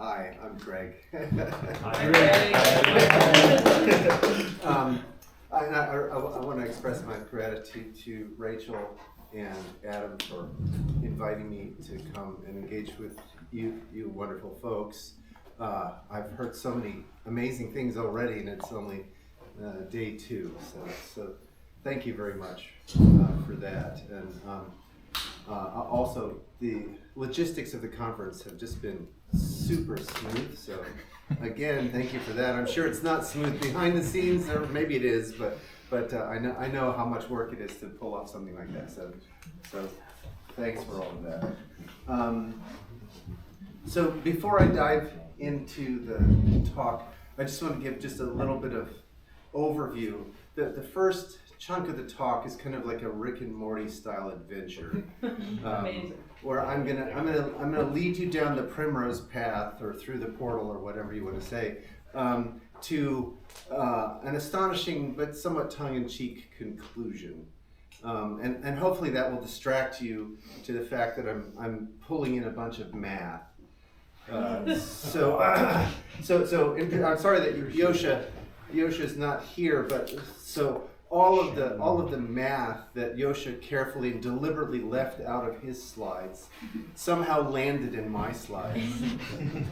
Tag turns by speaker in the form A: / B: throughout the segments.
A: Hi, I'm Greg.
B: Hi, Greg.
A: I want to express my gratitude to Rachel and Adam for inviting me to come and engage with you wonderful folks. I've heard so many amazing things already, and it's only day 2, so thank you very much for that. And also, the logistics of the conference have just been super smooth, so again, thank you for that. I'm sure it's not smooth behind the scenes, or maybe it is, but I know how much work it is to pull off something like that, so thanks for all of that. So before I dive into the talk, I just want to give just a little bit of overview. The first chunk of the talk is kind of like a Rick and Morty style adventure, where I'm gonna lead you down the primrose path or through the portal or whatever you want to say, to an astonishing but somewhat tongue-in-cheek conclusion, and hopefully that will distract you to the fact that I'm pulling in a bunch of math. So I'm sorry that Yosha's not here, but so all of the math that Yosha carefully and deliberately left out of his slides somehow landed in my slides,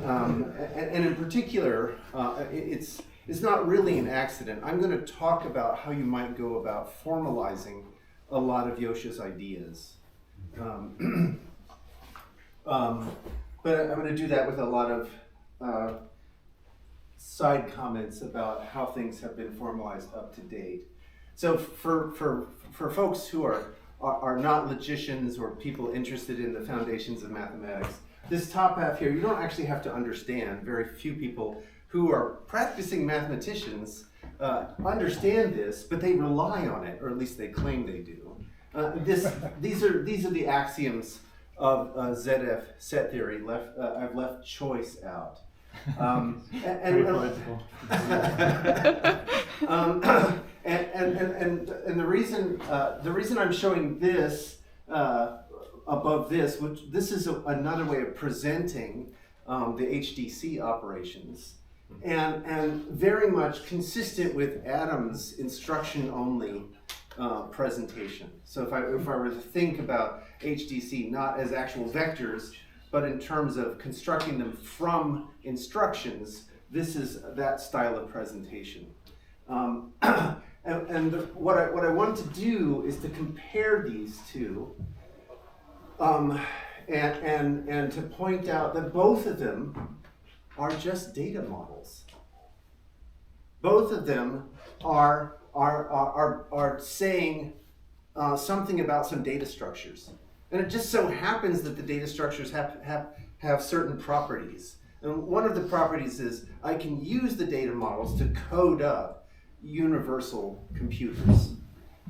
A: and in particular, it's not really an accident. I'm going to talk about how you might go about formalizing a lot of Yosha's ideas. But I'm going to do that with a lot of side comments about how things have been formalized up to date. So for folks who are not logicians or people interested in the foundations of mathematics, this top half here, you don't actually have to understand. Very few people who are practicing mathematicians understand this, but they rely on it, or at least they claim they do. These are the axioms of ZF set theory. I've left choice out. And the reason I'm showing this above this, which this is another way of presenting the HDC operations, and very much consistent with Adam's instruction only presentation. So if I were to think about HDC not as actual vectors, but in terms of constructing them from instructions, this is that style of presentation. And what I want to do is to compare these two, and to point out that both of them are just data models. Both of them are saying something about some data structures. And it just so happens that the data structures have certain properties. And one of the properties is I can use the data models to code up universal computers.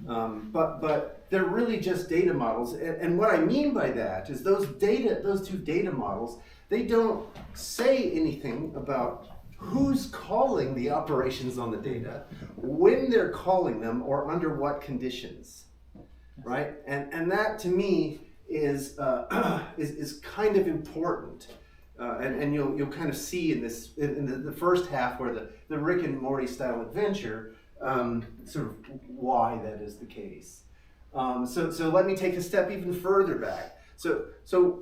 A: But they're really just data models. And what I mean by that is those two data models, they don't say anything about who's calling the operations on the data, when they're calling them, or under what conditions, right? And that to me is kind of important, and you'll kind of see in the first half where the Rick and Morty style adventure, sort of why that is the case. So let me take a step even further back. So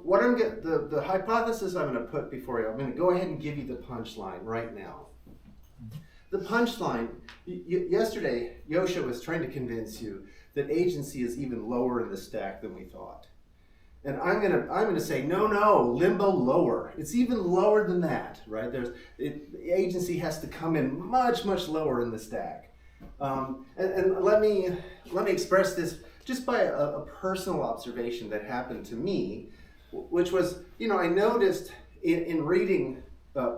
A: what the hypothesis I'm going to put before you, I'm going to go ahead and give you the punchline right now. The punchline, yesterday Yosha was trying to convince you that agency is even lower in the stack than we thought. And I'm gonna say no, limbo lower. It's even lower than that, right? Agency has to come in much lower in the stack. And let me express this just by a personal observation that happened to me, which was, I noticed in reading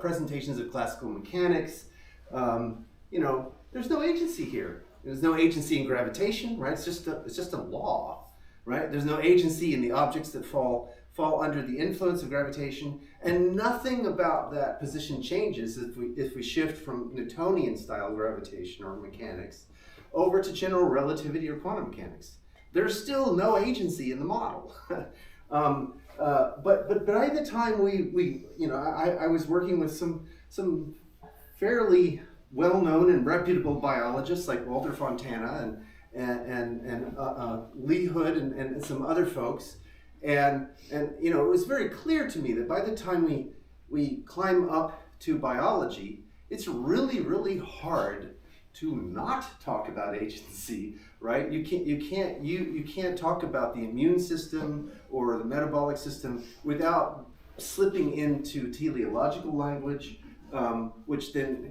A: presentations of classical mechanics, there's no agency here. There's no agency in gravitation, right? It's just a law, right? There's no agency in the objects that fall under the influence of gravitation, and nothing about that position changes if we shift from Newtonian style gravitation or mechanics over to general relativity or quantum mechanics. There's still no agency in the model. But by the time we I was working with some fairly well-known and reputable biologists like Walter Fontana and Lee Hood and some other folks, and it was very clear to me that by the time we climb up to biology, it's really hard to not talk about agency, right? You can't talk about the immune system or the metabolic system without slipping into teleological language, which then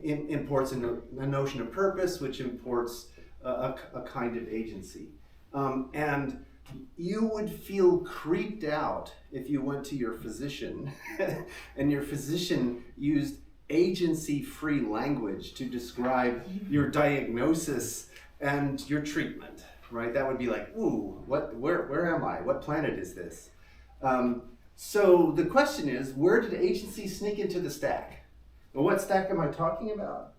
A: imports a notion of purpose, which imports a kind of agency, and you would feel creeped out if you went to your physician and your physician used agency-free language to describe your diagnosis and your treatment, right? That would be like, ooh, where am I? What planet is this? So the question is, where did agency sneak into the stack? Well, what stack am I talking about?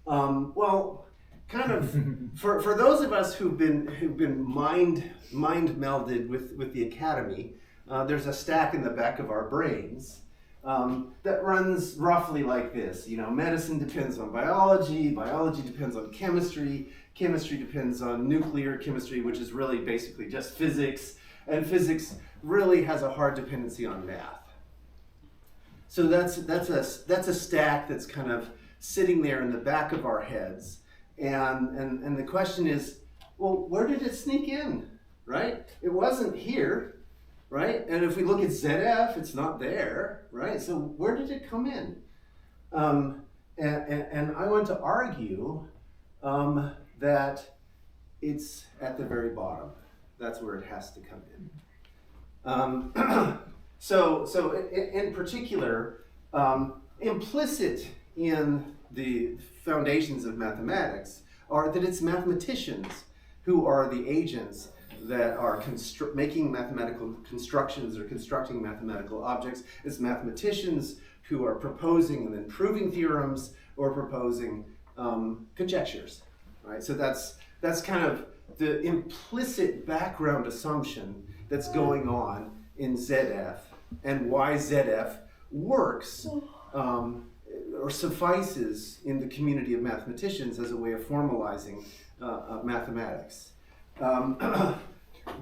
A: Well, kind of for those of us who've been mind melded with the academy, there's a stack in the back of our brains that runs roughly like this. Medicine depends on biology depends on chemistry depends on nuclear chemistry, which is really basically just physics, and physics really has a hard dependency on math. So that's a stack that's kind of sitting there in the back of our heads, and the question is, well, where did it sneak in, right? It wasn't here, right? And if we look at ZF, it's not there, right? So where did it come in? And I want to argue that it's at the very bottom. That's where it has to come in. So in particular, implicit in the foundations of mathematics are that it's mathematicians who are the agents that are making mathematical constructions or constructing mathematical objects. It's mathematicians who are proposing and then proving theorems or proposing conjectures, right? So that's kind of the implicit background assumption that's going on in ZF, and why ZF works or suffices in the community of mathematicians as a way of formalizing mathematics.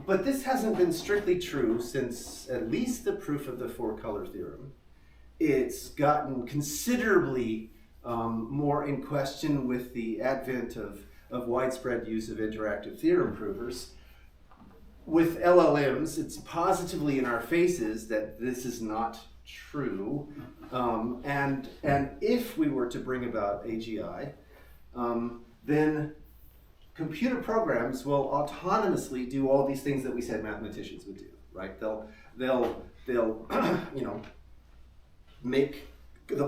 A: But this hasn't been strictly true since at least the proof of the four-color theorem. It's gotten considerably more in question with the advent of widespread use of interactive theorem provers. With LLMs, it's positively in our faces that this is not true. And if we were to bring about AGI, then computer programs will autonomously do all these things that we said mathematicians would do, right? They'll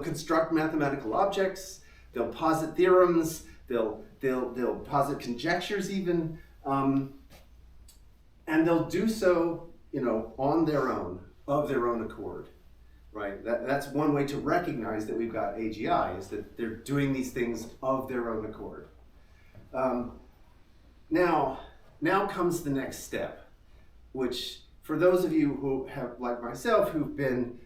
A: construct mathematical objects, they'll posit theorems, they'll posit conjectures even, and they'll do so, on their own, of their own accord, right? That's one way to recognize that we've got AGI, is that they're doing these things of their own accord. Now comes the next step, which for those of you who have, like myself, who've been,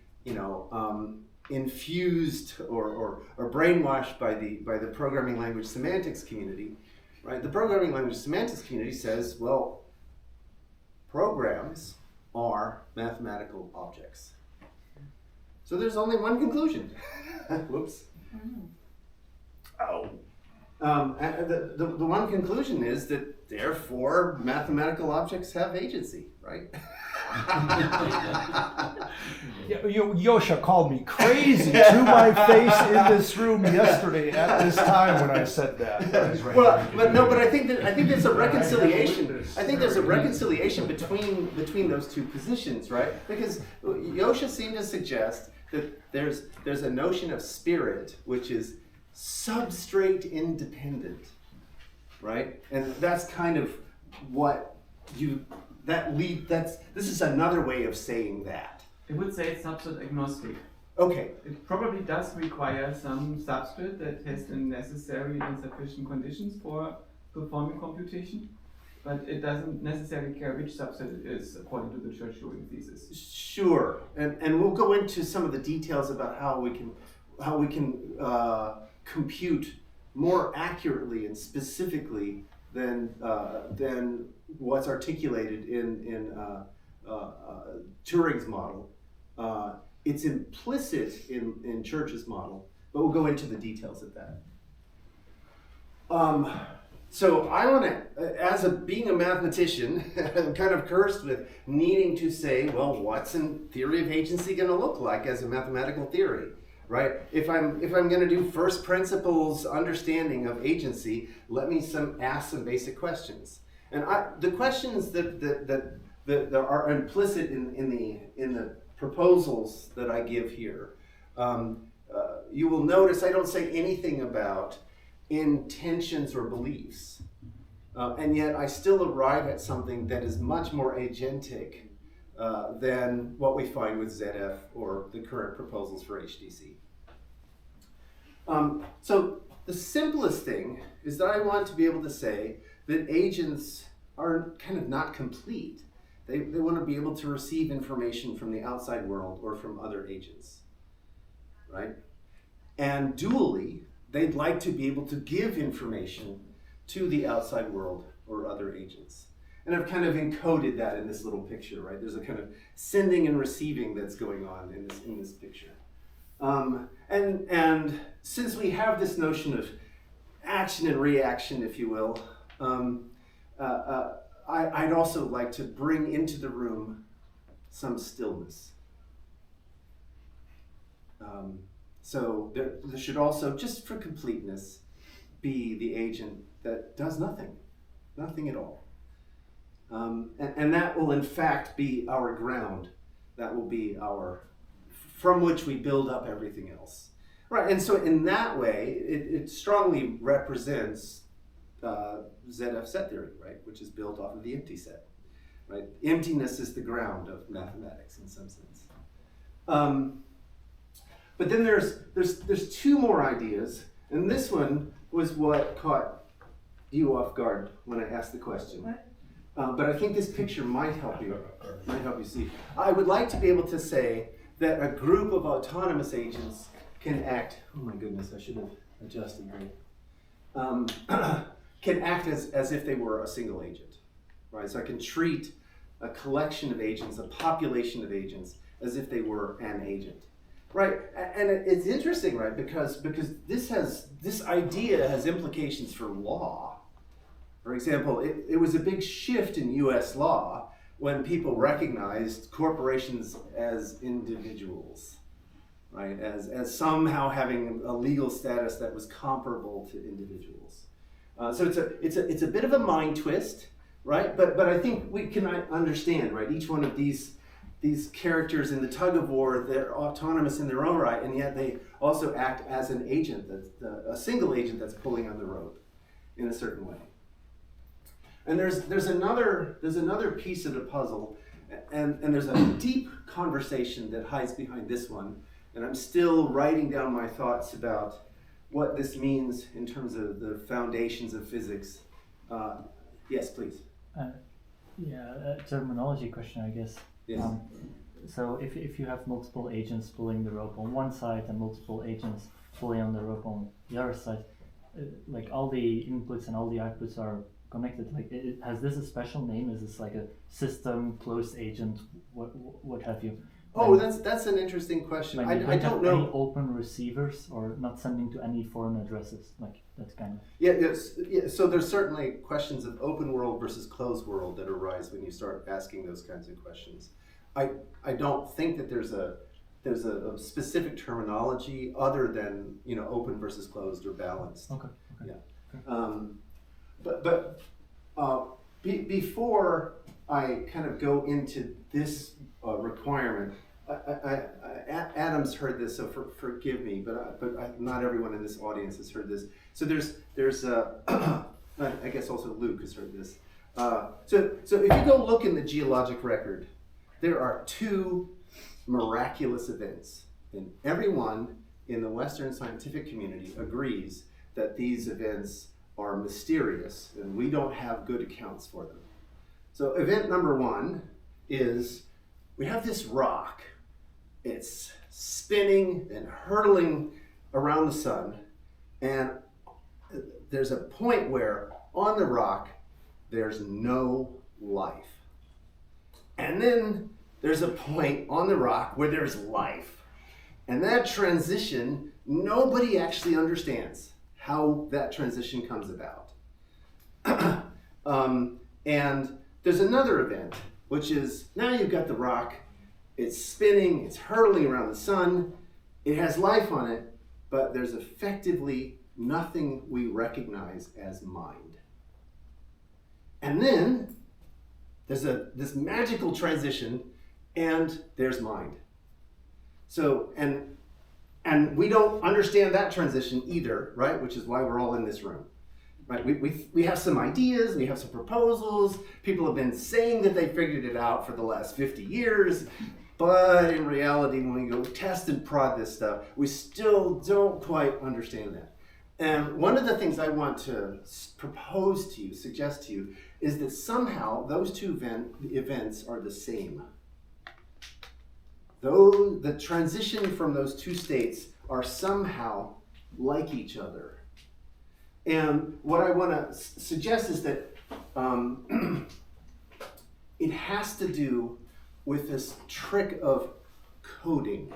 A: infused or brainwashed by the programming language semantics community, right? The programming language semantics community says, well, programs are mathematical objects. So there's only one conclusion. Whoops. Oh. And the one conclusion is that therefore mathematical objects have agency, right?
C: Yosha called me crazy to my face in this room yesterday at this time when I said that.
A: But I think there's a reconciliation. I think there's a reconciliation between those two positions, right? Because Yosha seemed to suggest that there's a notion of spirit which is substrate independent, right? And that's kind of what this is another way of saying that.
B: I would say it's substrate agnostic.
A: Okay.
B: It probably does require some substrate that has the necessary and sufficient conditions for performing computation, but it doesn't necessarily care which subset it is according to the church-turing thesis.
A: Sure, and we'll go into some of the details about how we can compute more accurately and specifically than what's articulated in Turing's model. It's implicit in Church's model, but we'll go into the details of that. So I want to, being a mathematician, I'm kind of cursed with needing to say, well, what's a theory of agency going to look like as a mathematical theory, right? If I'm going to do first principles understanding of agency, let me ask some basic questions. And the questions that are implicit in the proposals that I give here, you will notice I don't say anything about intentions or beliefs, and yet I still arrive at something that is much more agentic than what we find with ZF or the current proposals for HDC. So the simplest thing is that I want to be able to say that agents are kind of not complete. They want to be able to receive information from the outside world or from other agents, right? And dually, they'd like to be able to give information to the outside world or other agents. And I've kind of encoded that in this little picture, right? There's a kind of sending and receiving that's going on in this picture. And since we have this notion of action and reaction, if you will, I'd also like to bring into the room some stillness. So there should also, just for completeness, be the agent that does nothing at all. And that will in fact be our ground. That will be from which we build up everything else. Right, and so in that way, it strongly represents ZF set theory, right, which is built off of the empty set. Right, emptiness is the ground of mathematics in some sense. But then there's two more ideas, and this one was what caught you off guard when I asked the question. But I think this picture might help you see. I would like to be able to say that a group of autonomous agents can act. Oh my goodness, I should have adjusted that. Can act as if they were a single agent, right? So I can treat a collection of agents, a population of agents, as if they were an agent. Right, and it's interesting, right? Because this idea has implications for law. For example, it was a big shift in U.S. law when people recognized corporations as individuals, right? As somehow having a legal status that was comparable to individuals. So it's a bit of a mind twist, right? But I think we can understand, right? Each one of these characters in the tug of war, they're autonomous in their own right, and yet they also act as an agent, a single agent that's pulling on the rope in a certain way. And there's another piece of the puzzle, and there's a deep conversation that hides behind this one, and I'm still writing down my thoughts about what this means in terms of the foundations of physics. Yes, please.
D: A terminology question, I guess.
A: Yes.
D: So if you have multiple agents pulling the rope on one side and multiple agents pulling on the rope on the other side, like all the inputs and all the outputs are connected. Like, has this a special name? Is this like a system, closed agent, what have you?
A: Oh, that's an interesting question.
D: Like,
A: I don't know.
D: Any open receivers or not sending to any foreign addresses, like that kind of.
A: Yeah. So there's certainly questions of open world versus closed world that arise when you start asking those kinds of questions. I don't think that there's a specific terminology other than open versus closed or balanced.
D: Okay.
A: Yeah. Before I kind of go into this requirement, Adam's heard this, so forgive me, but not everyone in this audience has heard this. So there's I guess also Luke has heard this. So if you go look in the geologic record, there are two miraculous events, and everyone in the Western scientific community agrees that these events are mysterious and we don't have good accounts for them. So event number one is we have this rock. It's spinning and hurtling around the sun, and there's a point where on the rock there's no life. And then there's a point on the rock where there's life. And that transition, nobody actually understands how that transition comes about. And there's another event, which is now you've got the rock, it's spinning, it's hurtling around the sun, it has life on it, but there's effectively nothing we recognize as mind. And then there's this magical transition, and there's mind. So, and we don't understand that transition either, right? Which is why we're all in this room, right? We have some ideas, we have some proposals. People have been saying that they figured it out for the last 50 years, but in reality, when we go test and prod this stuff, we still don't quite understand that. And one of the things I want to propose to you, suggest to you, is that somehow those two events are the same. Though the transition from those two states are somehow like each other. And what I want to suggest is that it has to do with this trick of coding.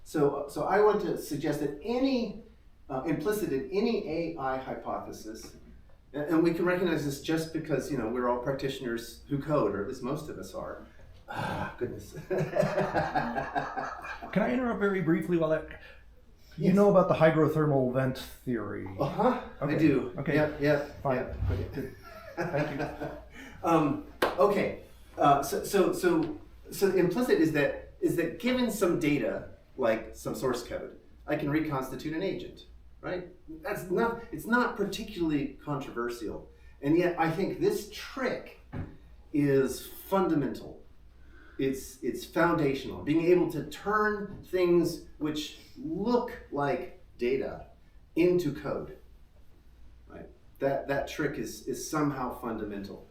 A: So I want to suggest that any implicit in any AI hypothesis, and we can recognize this just because we're all practitioners who code, or at least most of us are. Goodness.
C: Can I interrupt very briefly while that? You
A: Yes.
C: know about the hydrothermal vent theory?
A: Uh-huh.
C: Okay.
A: I do.
C: Okay.
A: Yep.
C: Fine.
A: Yep.
C: Good. Thank you.
A: Okay. So implicit is that given some data, like some source code, I can reconstitute an agent, right? It's not particularly controversial. And yet I think this trick is fundamental. It's foundational. Being able to turn things which look like data into code, right? That trick is somehow fundamental.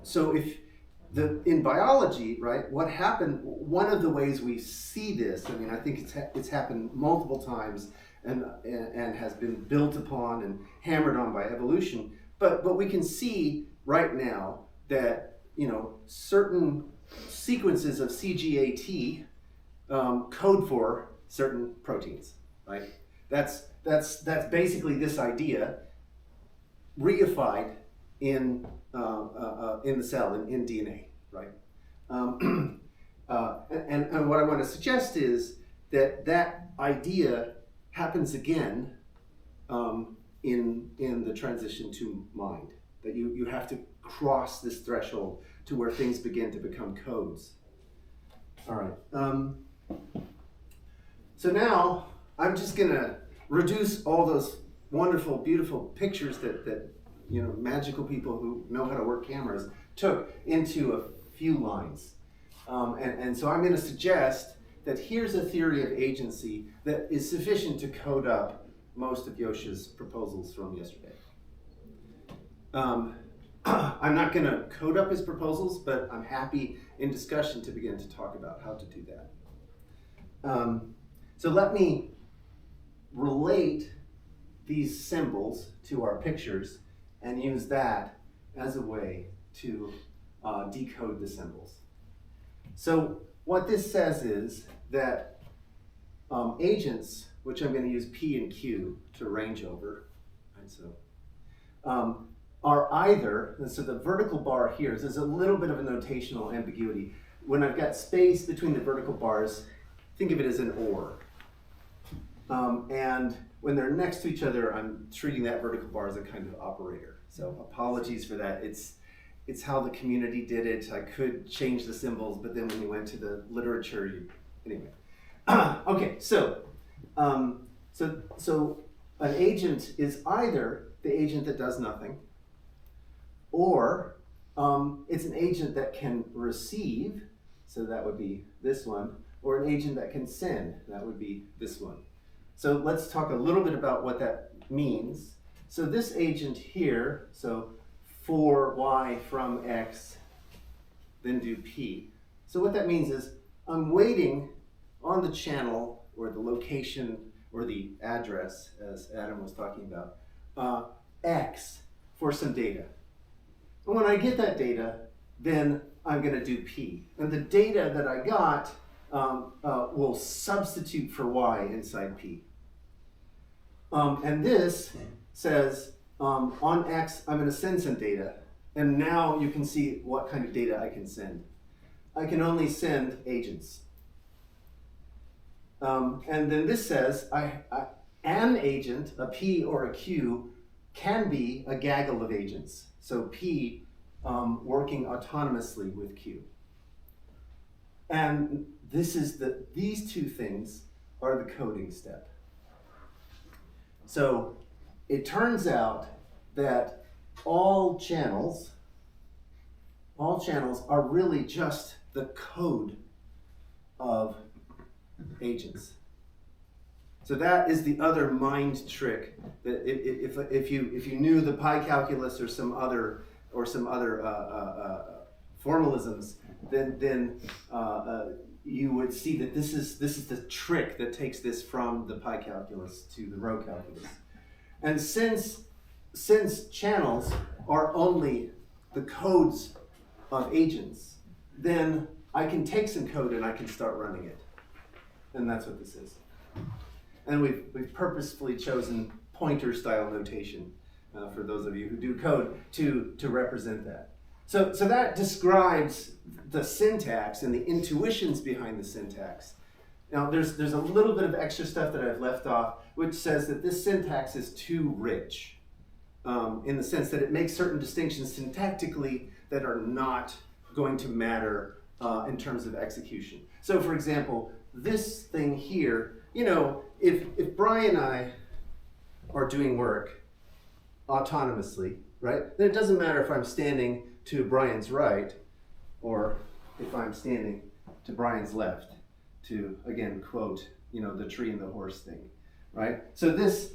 A: So if in biology, right, what happened, one of the ways we see this, I mean, I think it's happened multiple times and has been built upon and hammered on by evolution, but we can see right now that certain sequences of CGAT code for certain proteins, right? That's basically this idea reified in the cell, in DNA, right? And what I want to suggest is that idea happens again in the transition to mind. That you have to cross this threshold to where things begin to become codes. All right. So now I'm just gonna reduce all those wonderful, beautiful pictures that magical people who know how to work cameras took into a few lines. And so I'm going to suggest that here's a theory of agency that is sufficient to code up most of Yosha's proposals from yesterday. I'm not going to code up his proposals, but I'm happy in discussion to begin to talk about how to do that. So let me relate these symbols to our pictures and use that as a way to decode the symbols. So what this says is that agents, which I'm going to use P and Q to range over, right, so, are either, so the vertical bar here, there's a little bit of a notational ambiguity. When I've got space between the vertical bars, think of it as an or. And when they're next to each other, I'm treating that vertical bar as a kind of operator. So apologies for that. It's how the community did it. I could change the symbols, but then when you went to the literature, anyway. Okay, so an agent is either the agent that does nothing, or it's an agent that can receive, so that would be this one, or an agent that can send, that would be this one. So let's talk a little bit about what that means. So this agent here, so for y from x, then do p. So what that means is I'm waiting on the channel or the location or the address, as Adam was talking about, x for some data. And when I get that data, then I'm going to do p. And the data that I got will substitute for y inside p. And this says on x, I'm going to send some data. And now you can see what kind of data I can send. I can only send agents. And then this says an agent, a P or a Q, can be a gaggle of agents. So P working autonomously with Q. And these two things are the coding step. So it turns out that all channels are really just the code of agents. So that is the other mind trick that if you knew the pi calculus or some other formalisms, then you would see that this is the trick that takes this from the pi calculus to the row calculus. And since channels are only the codes of agents, then I can take some code and I can start running it. And that's what this is. And we've purposefully chosen pointer style notation for those of you who do code to represent that. So that describes the syntax and the intuitions behind the syntax. Now there's a little bit of extra stuff that I've left off, which says that this syntax is too rich in the sense that it makes certain distinctions syntactically that are not going to matter in terms of execution. So for example, this thing here, if Brian and I are doing work autonomously, right, then it doesn't matter if I'm standing to Brian's right or if I'm standing to Brian's left, to, again, quote, the tree and the horse thing, right? So this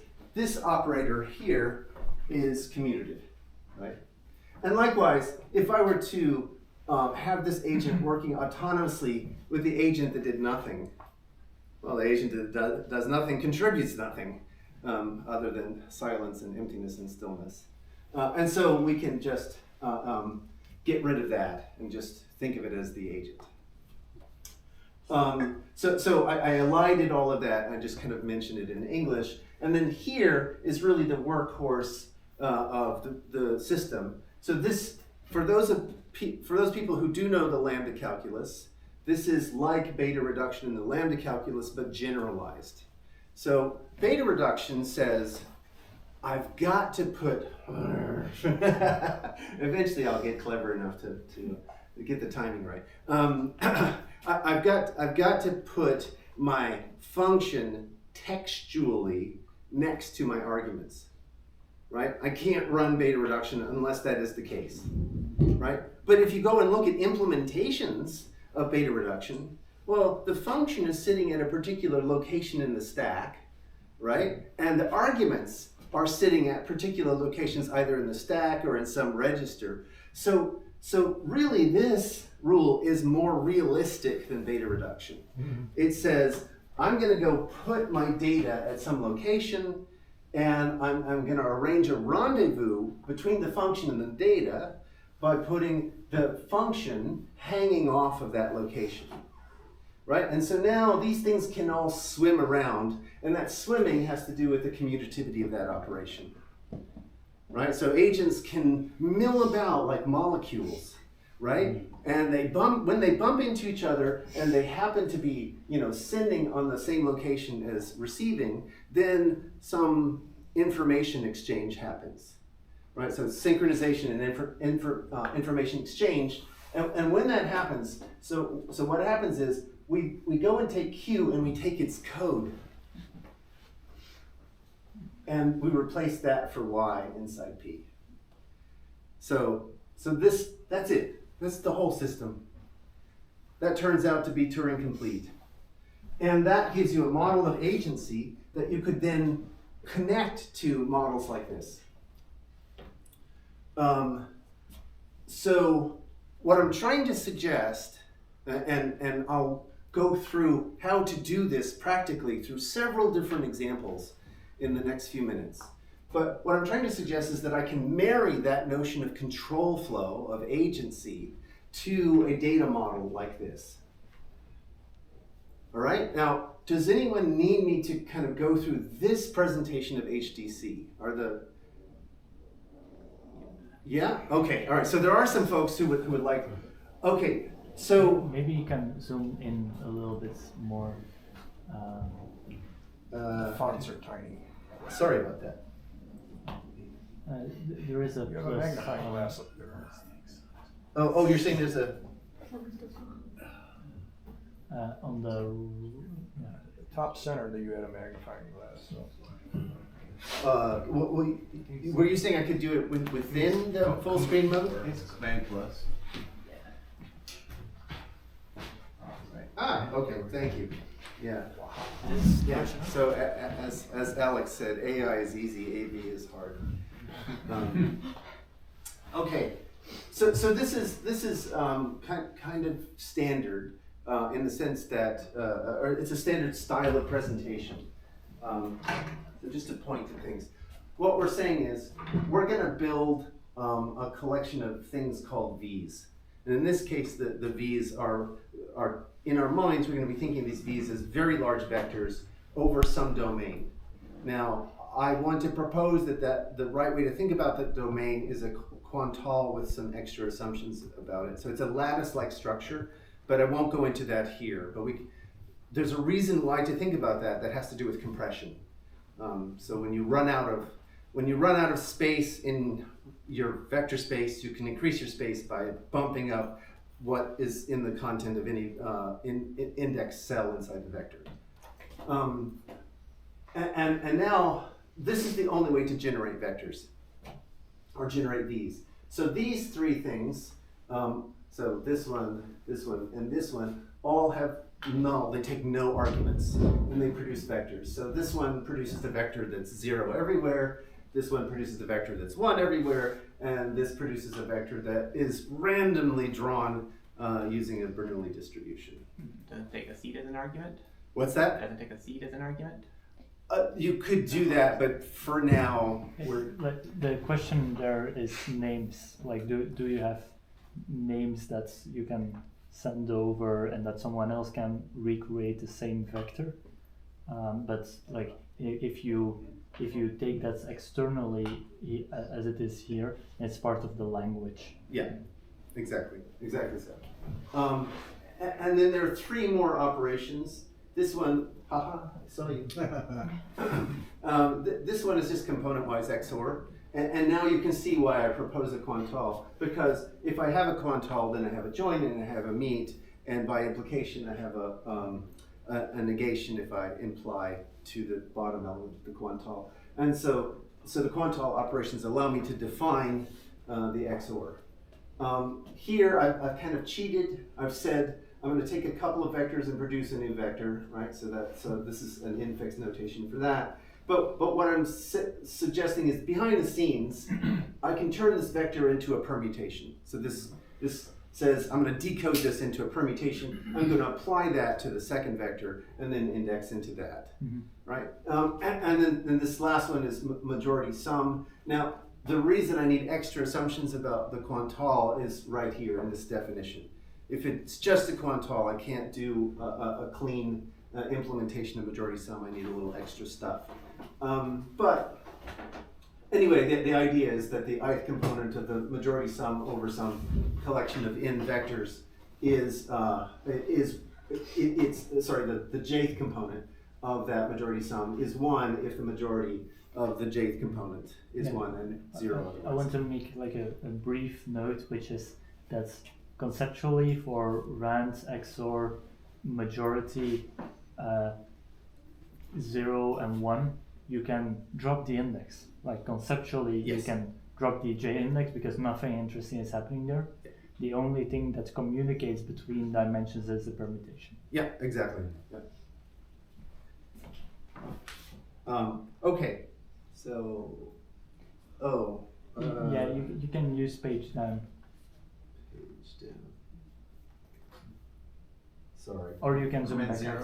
A: operator here is commutative, right? And likewise, if I were to have this agent working autonomously with the agent that did nothing, well, the agent that does nothing contributes nothing other than silence and emptiness and stillness. And so we can just get rid of that and just think of it as the agent. So I elided all of that and I just kind of mentioned it in English. And then here is really the workhorse of the system. So this, for those people who do know the lambda calculus, this is like beta reduction in the lambda calculus, but generalized. So beta reduction says, I've got to put, eventually I'll get clever enough to get the timing right. I've got to put my function textually next to my arguments, right? I can't run beta reduction unless that is the case, right? But if you go and look at implementations of beta reduction, well, the function is sitting at a particular location in the stack, right? And the arguments are sitting at particular locations either in the stack or in some register. So really this rule is more realistic than beta reduction. Mm-hmm. It says, I'm going to go put my data at some location and I'm going to arrange a rendezvous between the function and the data by putting the function hanging off of that location, right? And so now these things can all swim around, and that swimming has to do with the commutativity of that operation, right? So agents can mill about like molecules, right? And when they bump into each other and they happen to be, sending on the same location as receiving, then some information exchange happens, right? So synchronization and information exchange. And when that happens, so what happens is we go and take Q and we take its code and we replace that for Y inside P. So that's it. That's the whole system. That turns out to be Turing complete. And that gives you a model of agency that you could then connect to models like this. So what I'm trying to suggest, and I'll go through how to do this practically through several different examples in the next few minutes. But what I'm trying to suggest is that I can marry that notion of control flow, of agency, to a data model like this. All right, now, does anyone need me to kind of go through this presentation of HDC? Yeah, okay, all right, so there are some folks who would like, okay, so.
D: Maybe you can zoom in a little bit more.
C: The fonts are tiny.
A: Sorry about that.
D: There is a
C: You have a
D: plus
C: magnifying glass up there.
A: Oh, you're saying there's a,
D: on the
C: Top center that you had a magnifying glass. So.
A: were you saying I could do it within the full screen mode?
E: It's Command Plus.
A: Ah, okay, thank you. Yeah. Yeah. So as Alex said, AI is easy, AV is hard. Okay. So this is kind of standard in the sense that or it's a standard style of presentation. So just to point to things, what we're saying is we're going to build a collection of things called V's, and in this case, the V's are in our minds. We're going to be thinking of these V's as very large vectors over some domain. Now, I want to propose that the right way to think about the domain is a quantile with some extra assumptions about it. So it's a lattice-like structure, but I won't go into that here. But there's a reason why to think about that has to do with compression. So when you run out of space in your vector space, you can increase your space by bumping up what is in the content of any index cell inside the vector. And now this is the only way to generate vectors, or generate these. So these three things, so this one, and this one, all have null. They take no arguments, and they produce vectors. So this one produces the vector that's 0 everywhere. This one produces the vector that's 1 everywhere, and this produces a vector that is randomly drawn using a Bernoulli distribution.
B: Doesn't take a seed as an argument?
A: What's that?
B: Doesn't take a seed as an argument?
A: You could do that, but for now,
D: the question there is names. Like, do you have names that you can send over and that someone else can recreate the same vector? But like, if you take that externally as it is here, it's part of the language.
A: Yeah, exactly so. And then there are 3 more operations. This one, haha, I saw you. This one is just component-wise XOR. And now you can see why I propose a quantile. Because if I have a quantile, then I have a join and I have a meet. And by implication, I have a negation if I imply to the bottom element of the quantile. And so the quantile operations allow me to define the XOR. Here, I've kind of cheated. I've said, I'm going to take a couple of vectors and produce a new vector, right? So this is an infix notation for that. But what I'm suggesting is behind the scenes, I can turn this vector into a permutation. So this says I'm going to decode this into a permutation. I'm going to apply that to the second vector and then index into that, right? And then this last one is majority sum. Now, the reason I need extra assumptions about the quantile is right here in this definition. If it's just a quantile, I can't do a clean implementation of majority sum. I need a little extra stuff. But anyway, the idea is that the ith component of the majority sum over some collection of n vectors is the jth component of that majority sum is 1 if the majority of the jth component is 1 and 0
D: I want to make like a brief note, which is that conceptually for rand XOR majority 0 and 1, you can drop the index. Like conceptually,
A: yes.
D: You can drop the J index because nothing interesting is happening there. The only thing that communicates between dimensions is the permutation.
A: Yeah, exactly. Yeah. Okay, so,
D: Yeah, you can use page down,
A: page down. Sorry.
D: or you can zoom
E: Command
D: back out.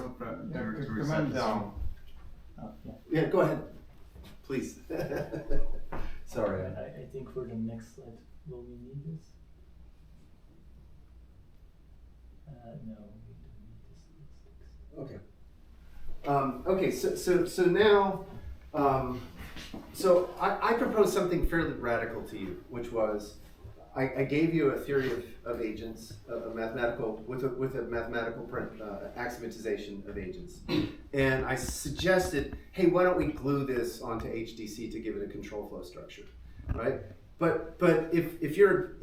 E: 0 to reset
B: Command
E: the
B: down.
D: Oh, yeah.
A: Yeah, go ahead, please. Sorry.
D: I think for the next slide, will we need this? No, we don't need this.
A: Okay, so now, so I proposed something fairly radical to you, which was, I gave you a theory of agents, a mathematical, with a mathematical axiomatization of agents. And I suggested, hey, why don't we glue this onto HDC to give it a control flow structure, right? But if you're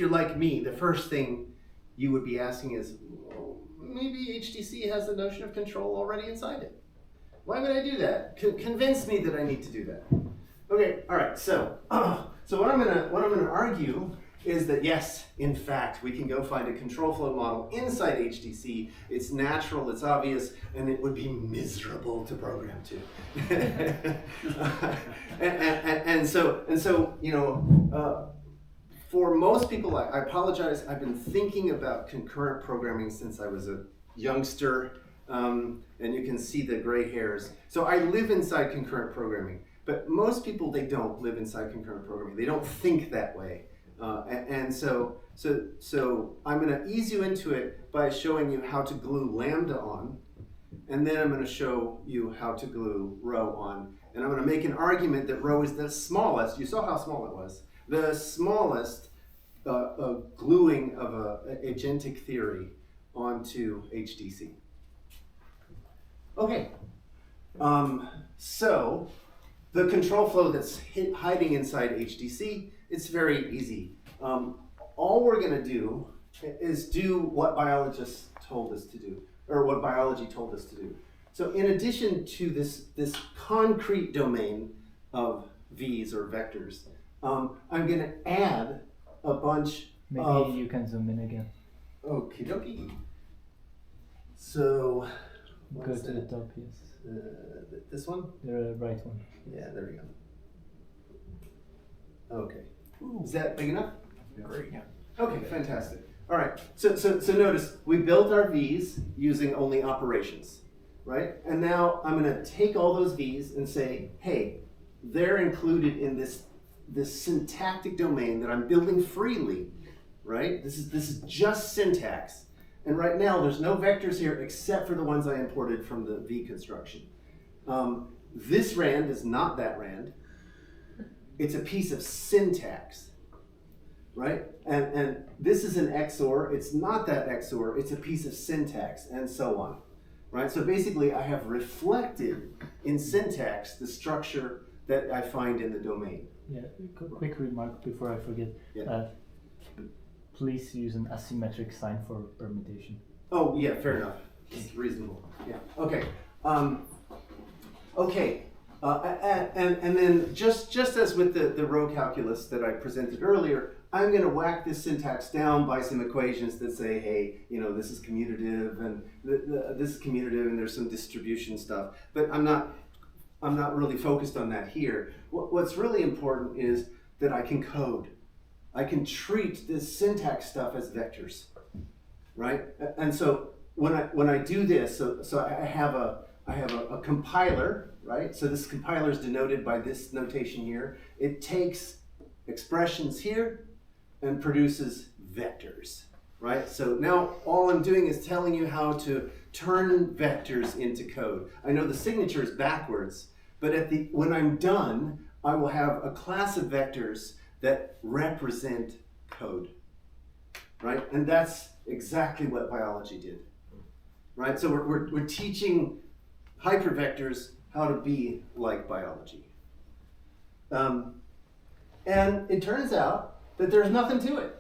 A: like me, the first thing you would be asking is, well, maybe HDC has the notion of control already inside it. Why would I do that? Convince me that I need to do that. Okay, all right. So, what I'm gonna argue is that yes, in fact, we can go find a control flow model inside HDC. It's natural, it's obvious, and it would be miserable to program to. and so, you know. For most people, I apologize, I've been thinking about concurrent programming since I was a youngster, and you can see the gray hairs. So I live inside concurrent programming, but most people, they don't live inside concurrent programming. They don't think that way. And so I'm gonna ease you into it by showing you how to glue lambda on, and then I'm gonna show you how to glue rho on. And I'm gonna make an argument that rho is the smallest, you saw how small it was, the smallest gluing of a agentic theory onto HDC. Okay, so the control flow that's hiding inside HDC, it's very easy. All we're gonna do is do what biologists told us to do, or what biology told us to do. So in addition to this concrete domain of V's or vectors, I'm going to add a bunch of...
D: Maybe you can zoom in again.
A: Okie dokie. So...
D: Go to the top, yes.
A: This one?
D: The right one.
A: Yeah, there we go. Okay. Is that big enough?
C: Great.
A: Okay, fantastic. All right, so notice, we built our V's using only operations, right? And now I'm gonna take all those V's and say, hey, they're included in this syntactic domain that I'm building freely, right? This is just syntax. And right now, there's no vectors here except for the ones I imported from the V construction. This rand is not that rand. It's a piece of syntax, right? And this is an XOR. It's not that XOR. It's a piece of syntax, and so on, right? So basically, I have reflected in syntax the structure that I find in the domain.
D: Yeah, quick remark before I forget.
A: Yeah.
D: Please use an asymmetric sign for permutation.
A: Oh, yeah, fair enough. It's reasonable. Yeah. Okay. Okay. And then just as with the row calculus that I presented earlier, I'm going to whack this syntax down by some equations that say, hey, you know, this is commutative and this is commutative and there's some distribution stuff. But I'm not really focused on that here. What's really important is that I can code. I can treat this syntax stuff as vectors, right? And so when I do this, so I have a compiler, right? So this compiler is denoted by this notation here. It takes expressions here and produces vectors, right? So now all I'm doing is telling you how to turn vectors into code. I know the signature is backwards, but when I'm done, I will have a class of vectors that represent code, right? And that's exactly what biology did, right? So we're teaching hypervectors how to be like biology. And it turns out that there's nothing to it,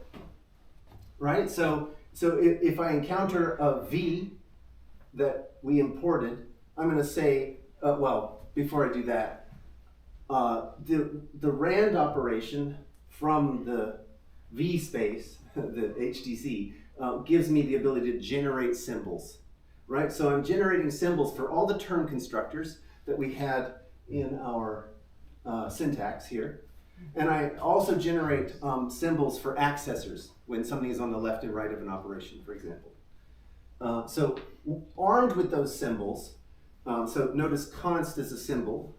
A: right? So if I encounter a V that we imported, I'm gonna say, well, before I do that, the rand operation from the V space, the HDC, gives me the ability to generate symbols, right? So I'm generating symbols for all the term constructors. that we had in our syntax here. And I also generate symbols for accessors when something is on the left and right of an operation, for example. So armed with those symbols, so notice const is a symbol,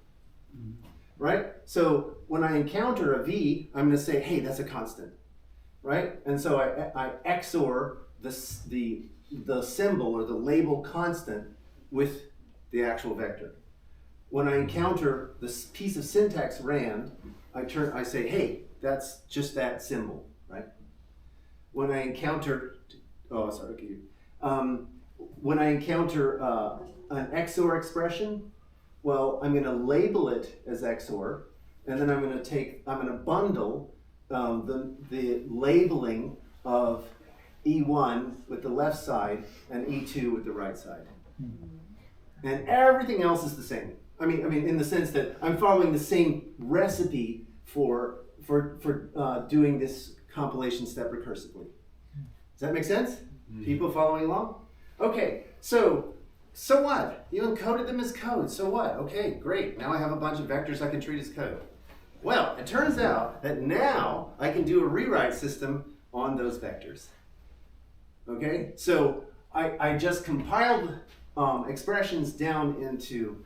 A: right? So when I encounter a v, I'm going to say, hey, that's a constant, right? And so I XOR the symbol or the label constant with the actual vector. When I encounter this piece of syntax rand, I say, hey, that's just that symbol, right? When I encounter, when I encounter an XOR expression, well, I'm going to label it as XOR, and then I'm going to bundle the labeling of E1 with the left side and E2 with the right side. And everything else is the same. I mean, in the sense that I'm following the same recipe for doing this compilation step recursively. Does that make sense? People following along? Okay, so what? You encoded them as code, so what? Okay, great. Now I have a bunch of vectors I can treat as code. Well, it turns out that now I can do a rewrite system on those vectors. Okay, so I just compiled expressions down into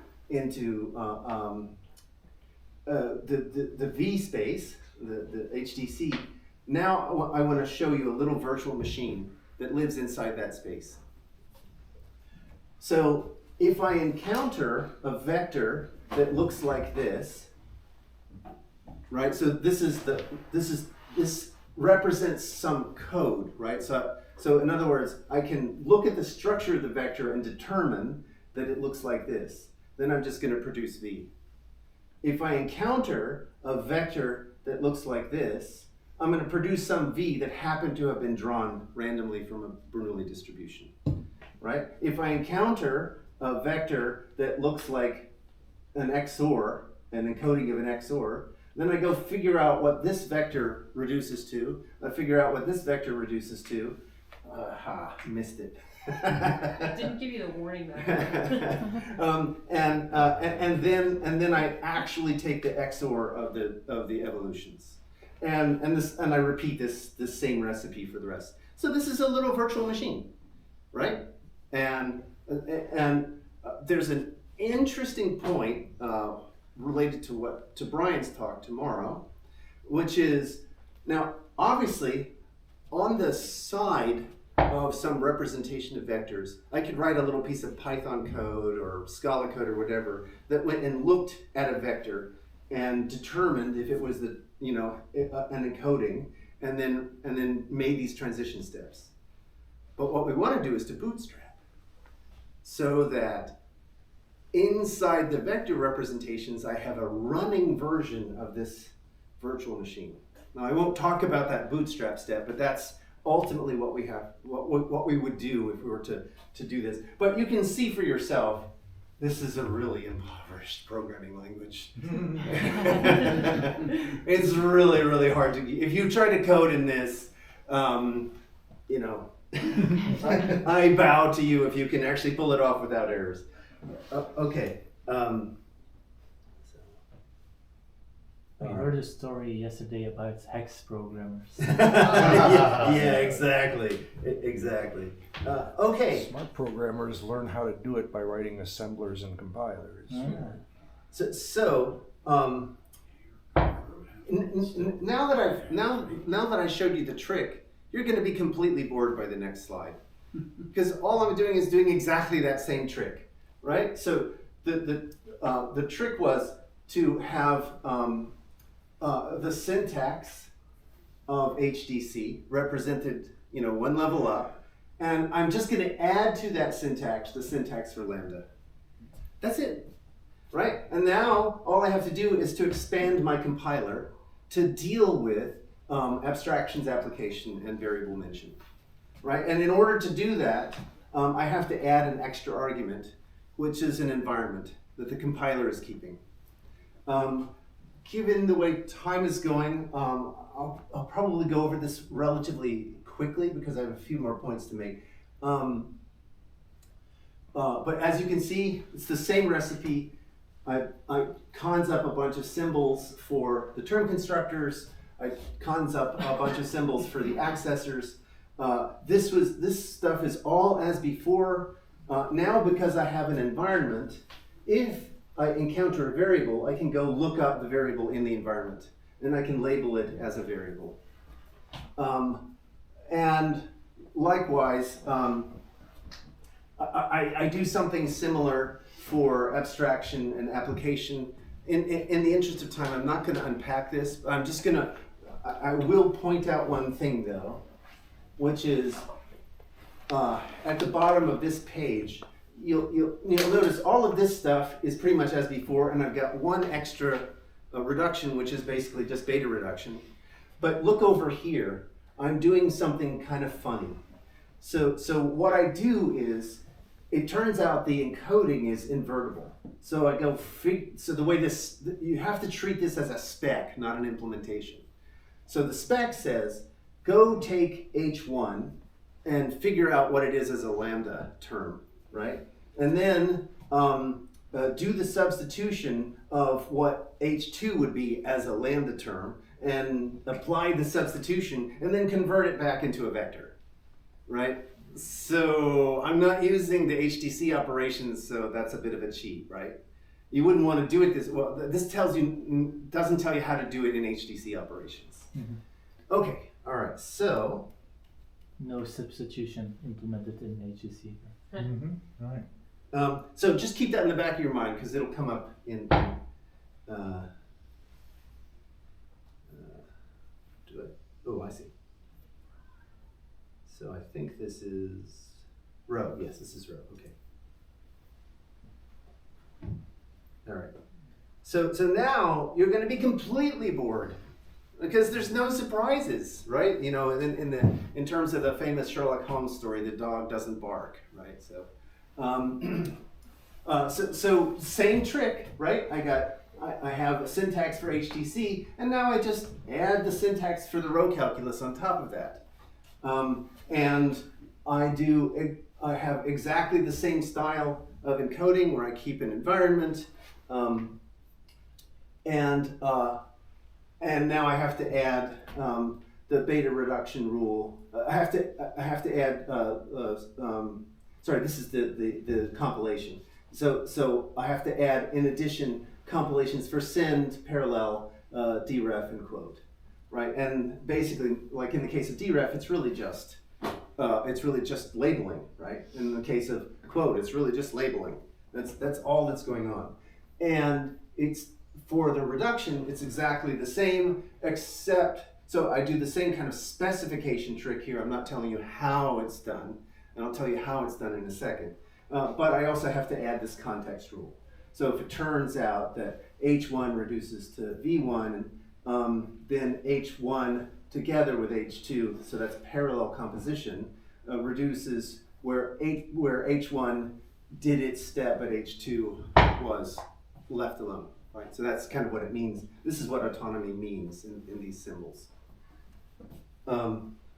A: the V space, the HDC. Now I want to show you a little virtual machine that lives inside that space. So if I encounter a vector that looks like this, right? So this represents some code, right? So in other words, I can look at the structure of the vector and determine that it looks like this. Then I'm just going to produce V. If I encounter a vector that looks like this, I'm going to produce some V that happened to have been drawn randomly from a Bernoulli distribution, right? If I encounter a vector that looks like an XOR, an encoding of an XOR, then I go figure out what this vector reduces to. I figure out what this vector reduces to. Missed it.
E: Didn't give you the warning back.
A: And then I actually take the XOR of the evolutions, and I repeat this same recipe for the rest. So this is a little virtual machine, right? And there's an interesting point related to Brian's talk tomorrow, which is now obviously on the side of some representation of vectors, I could write a little piece of Python code or Scala code or whatever that went and looked at a vector and determined if it was an encoding, and then made these transition steps. But what we want to do is to bootstrap, so that inside the vector representations, I have a running version of this virtual machine. Now, I won't talk about that bootstrap step, but that's ultimately what we have, what we would do if we were to do this. But you can see for yourself, this is a really impoverished programming language. It's really, really hard to, if you try to code in this, I bow to you if you can actually pull it off without errors. Okay.
D: We heard a story yesterday about hex programmers.
A: yeah, exactly. Okay.
C: Smart programmers learn how to do it by writing assemblers and compilers.
A: So now that I showed you the trick, you're going to be completely bored by the next slide, because all I'm doing is doing exactly that same trick, right? So the trick was to have the syntax of HDC represented, one level up, and I'm just going to add to that syntax the syntax for lambda. That's it, right? And now all I have to do is to expand my compiler to deal with abstractions, application, and variable mention, right? And in order to do that, I have to add an extra argument, which is an environment that the compiler is keeping. Given the way time is going, I'll probably go over this relatively quickly because I have a few more points to make. But as you can see, it's the same recipe. I cons up a bunch of symbols for the term constructors. I cons up a bunch of symbols for the accessors. This stuff is all as before. Now, because I have an environment, if I encounter a variable, I can go look up the variable in the environment, and I can label it as a variable. And likewise, I do something similar for abstraction and application. In the interest of time, I'm not going to unpack this. I'm just going to, I will point out one thing though, which is at the bottom of this page, you'll notice all of this stuff is pretty much as before, and I've got one extra reduction, which is basically just beta reduction. But look over here, I'm doing something kind of funny. So what I do is, it turns out the encoding is invertible. So I go, so the way this, you have to treat this as a spec, not an implementation. So the spec says, go take H1 and figure out what it is as a lambda term, right? And then do the substitution of what H2 would be as a lambda term, and apply the substitution, and then convert it back into a vector, right? So I'm not using the HDC operations, so that's a bit of a cheat, right? You wouldn't want to do it this, well, this doesn't tell you how to do it in HDC operations.
D: Mm-hmm.
A: Okay, all right, so.
D: No substitution implemented in HDC.
C: Mm-hmm. Right.
A: So just keep that in the back of your mind, because it'll come up in do it. Oh, I see. So I think this is row. Yes, this is row. Okay. All right. So now you're going to be completely bored, because there's no surprises, right? You know, in terms of the famous Sherlock Holmes story, the dog doesn't bark, right? So. So same trick, right? I have a syntax for HDC, and now I just add the syntax for the row calculus on top of that. And I have exactly the same style of encoding where I keep an environment, and now I have to add the beta reduction rule. I have to add. Sorry, this is the compilation. So I have to add, in addition, compilations for send, parallel, deref, and quote, right? And basically, like in the case of deref, it's really just labeling, right? In the case of quote, it's really just labeling. That's all that's going on. And it's for the reduction, it's exactly the same, except so I do the same kind of specification trick here. I'm not telling you how it's done. And I'll tell you how it's done in a second. But I also have to add this context rule. So if it turns out that H1 reduces to V1, then H1 together with H2, so that's parallel composition, reduces where H1 did its step, but H2 was left alone. Right? So that's kind of what it means. This is what autonomy means in these symbols.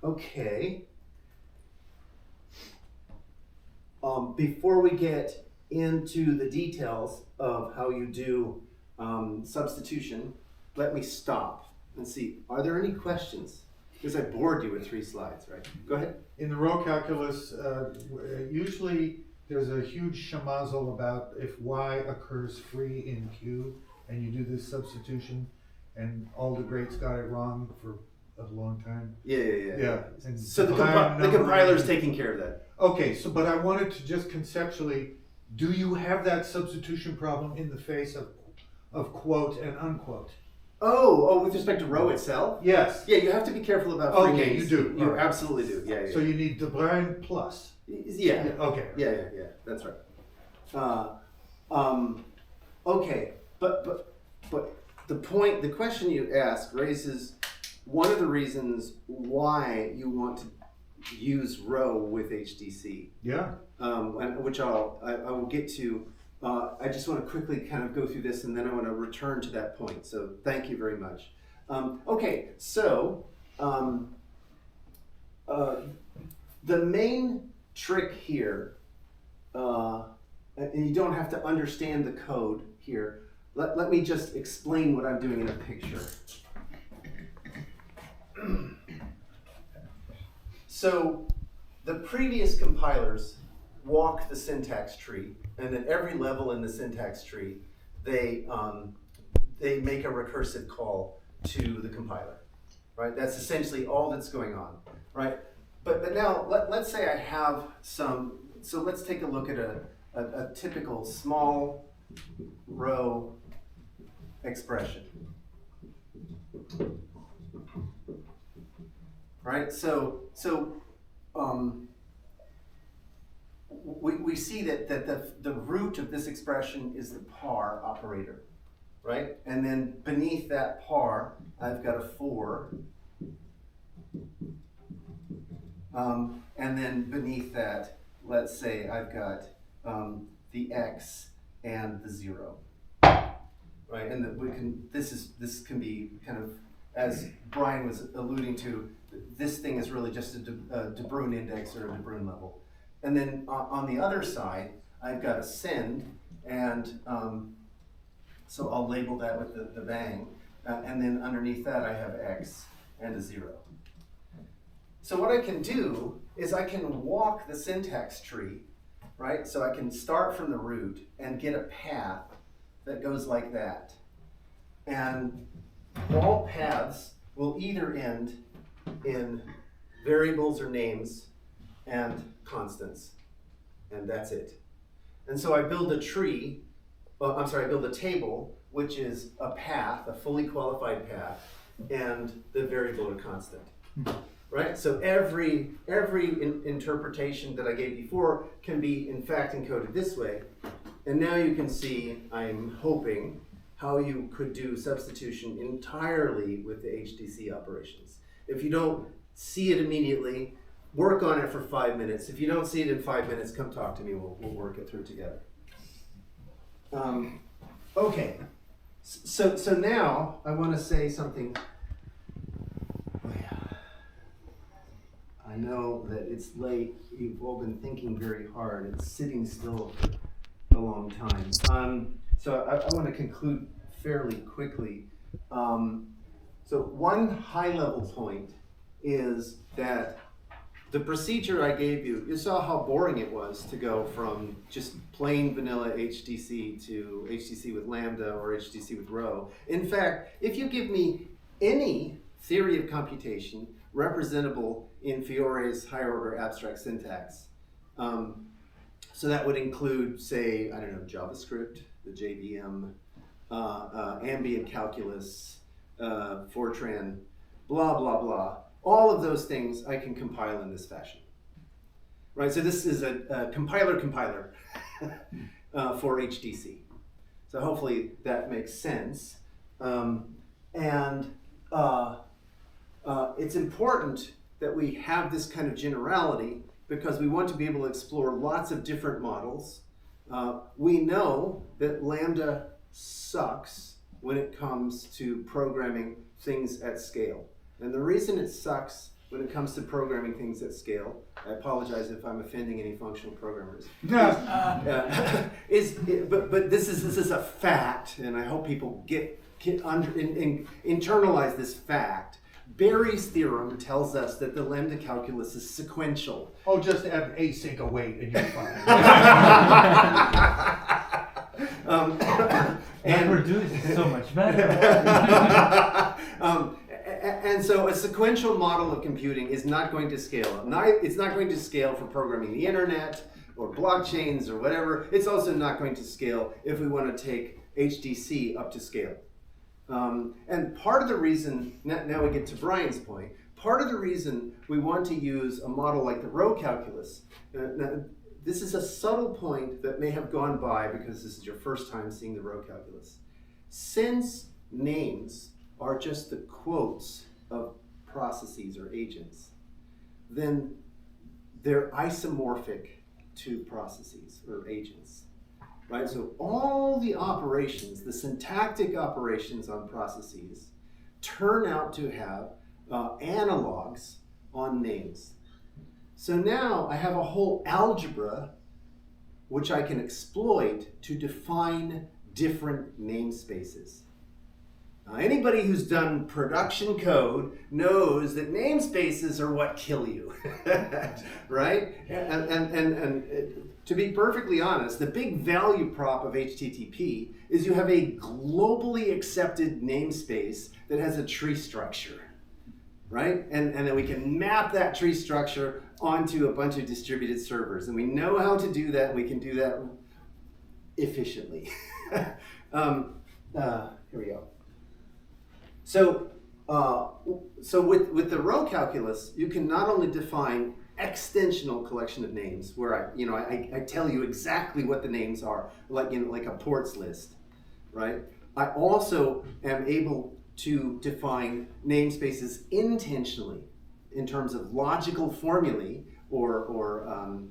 A: Okay. Before we get into the details of how you do substitution, let me stop and see, are there any questions? Because I bored you with 3 slides, right? Go ahead.
F: In the row calculus, usually there's a huge shemazel about if Y occurs free in Q, and you do this substitution, and all the greats got it wrong for a long time.
A: Yeah.
F: And
A: So the compiler's taking care of that.
F: Okay, but I wanted to just conceptually, do you have that substitution problem in the face of quote and unquote?
A: Oh, with respect to row itself?
F: Yes.
A: Yeah, you have to be careful about free
F: Okay,
A: games.
F: you do.
A: You
F: All right.
A: absolutely do. Yeah.
F: So you need De Bruijn plus.
A: Yeah.
F: Okay.
A: Yeah. That's right. Okay, but the question you ask raises one of the reasons why you want to use row with HDC.
F: Yeah.
A: Which I will get to. I just want to quickly kind of go through this, and then I want to return to that point. So thank you very much. Okay, so the main trick here and you don't have to understand the code here. Let me just explain what I'm doing in a picture. So the previous compilers walk the syntax tree, and at every level in the syntax tree, they make a recursive call to the compiler, right? That's essentially all that's going on, right? But now let's say I have some. So let's take a look at a typical small row expression, right? So we see that the root of this expression is the par operator, right? And then beneath that par, I've got a 4. And then beneath that, let's say I've got the x and the 0, right? And this can be kind of, as Brian was alluding to, this thing is really just a De Bruijn index or a De Bruijn level. And then on the other side, I've got a send, and so I'll label that with the bang, and then underneath that I have x and a 0. So what I can do is I can walk the syntax tree, right? So I can start from the root and get a path that goes like that. And all paths will either end in variables or names and constants, and that's it. And so I build a tree, I build a table, which is a path, a fully qualified path, and the variable or constant. Right? So every interpretation that I gave before can be in fact encoded this way. And now you can see, I'm hoping, how you could do substitution entirely with the HDC operations. If you don't see it immediately, work on it for 5 minutes. If you don't see it in 5 minutes, come talk to me, we'll work it through together. Okay, so now I want to say something. I know that it's late, you've all been thinking very hard, it's sitting still for a long time. So I want to conclude fairly quickly. So one high-level point is that the procedure I gave you, you saw how boring it was to go from just plain vanilla HDC to HDC with Lambda or HDC with Rho. In fact, if you give me any theory of computation representable in Fiore's higher order abstract syntax, so that would include, say, I don't know, JavaScript, the JVM, ambient calculus, Fortran, blah, blah, blah. All of those things I can compile in this fashion. Right, so this is a compiler for HDC. So hopefully that makes sense. It's important that we have this kind of generality because we want to be able to explore lots of different models. We know that Lambda sucks when it comes to programming things at scale. And the reason it sucks when it comes to programming things at scale, I apologize if I'm offending any functional programmers, but this is a fact, and I hope people internalize this fact. Berry's theorem tells us that the lambda calculus is sequential.
F: Oh, just add async await and you're fine.
D: And produce is so much better.
A: And so a sequential model of computing is not going to scale. It's not going to scale for programming the internet or blockchains or whatever. It's also not going to scale if we want to take HDC up to scale. And part of the reason, now we get to Brian's point, part of the reason we want to use a model like the row calculus, now, this is a subtle point that may have gone by because this is your first time seeing the row calculus. Since names are just the quotes of processes or agents, then they're isomorphic to processes or agents. Right, so all the operations, the syntactic operations on processes, turn out to have analogs on names. So now I have a whole algebra which I can exploit to define different namespaces. Now, anybody who's done production code knows that namespaces are what kill you, right? And to be perfectly honest, the big value prop of HTTP is you have a globally accepted namespace that has a tree structure, right? And then we can map that tree structure onto a bunch of distributed servers. And we know how to do that, and we can do that efficiently. Here we go. So with the row calculus, you can not only define extensional collection of names, where I tell you exactly what the names are, like a ports list, right? I also am able to define namespaces intentionally in terms of logical formulae or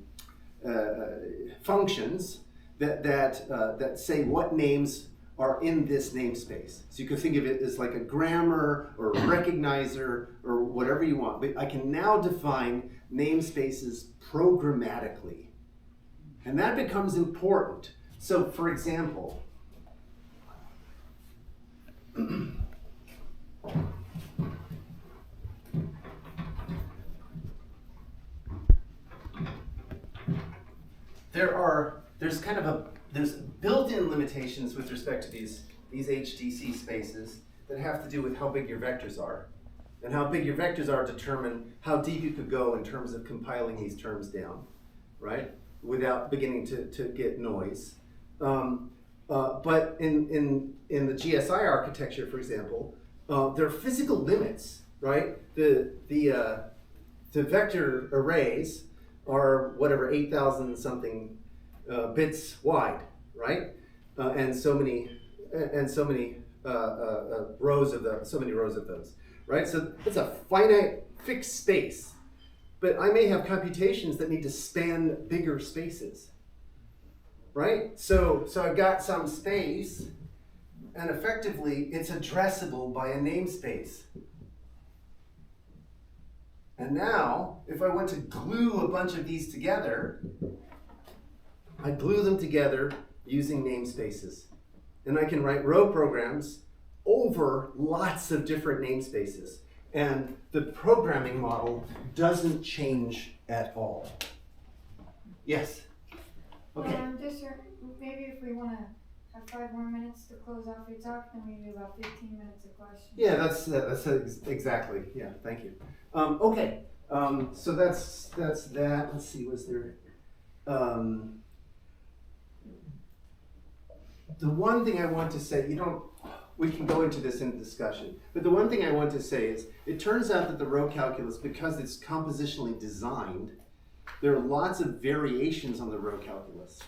A: functions that say what names are in this namespace. So you can think of it as like a grammar or a recognizer or whatever you want. But I can now define namespaces programmatically. And that becomes important. So for example, there's built-in limitations with respect to these HDC spaces that have to do with how big your vectors are. And how big your vectors are determine how deep you could go in terms of compiling these terms down, right? Without beginning to get noise. But in the GSI architecture, for example, there are physical limits, right? The vector arrays are whatever 8,000 something bits wide, right? And so many rows of those, right? So it's a finite fixed space, but I may have computations that need to span bigger spaces, right? So I've got some space, and effectively it's addressable by a namespace. And now, if I want to glue a bunch of these together, I glue them together using namespaces. And I can write row programs over lots of different namespaces. And the programming model doesn't change at all. Yes? Okay.
G: Maybe if we want to have 5 more minutes to close off your talk, then we do about 15 minutes of questions.
A: Yeah, that's exactly. Yeah, thank you. Okay, so that's that. Let's see, was there... the one thing I want to say, we can go into this in discussion, but the one thing I want to say is, it turns out that the row calculus, because it's compositionally designed, there are lots of variations on the row calculus.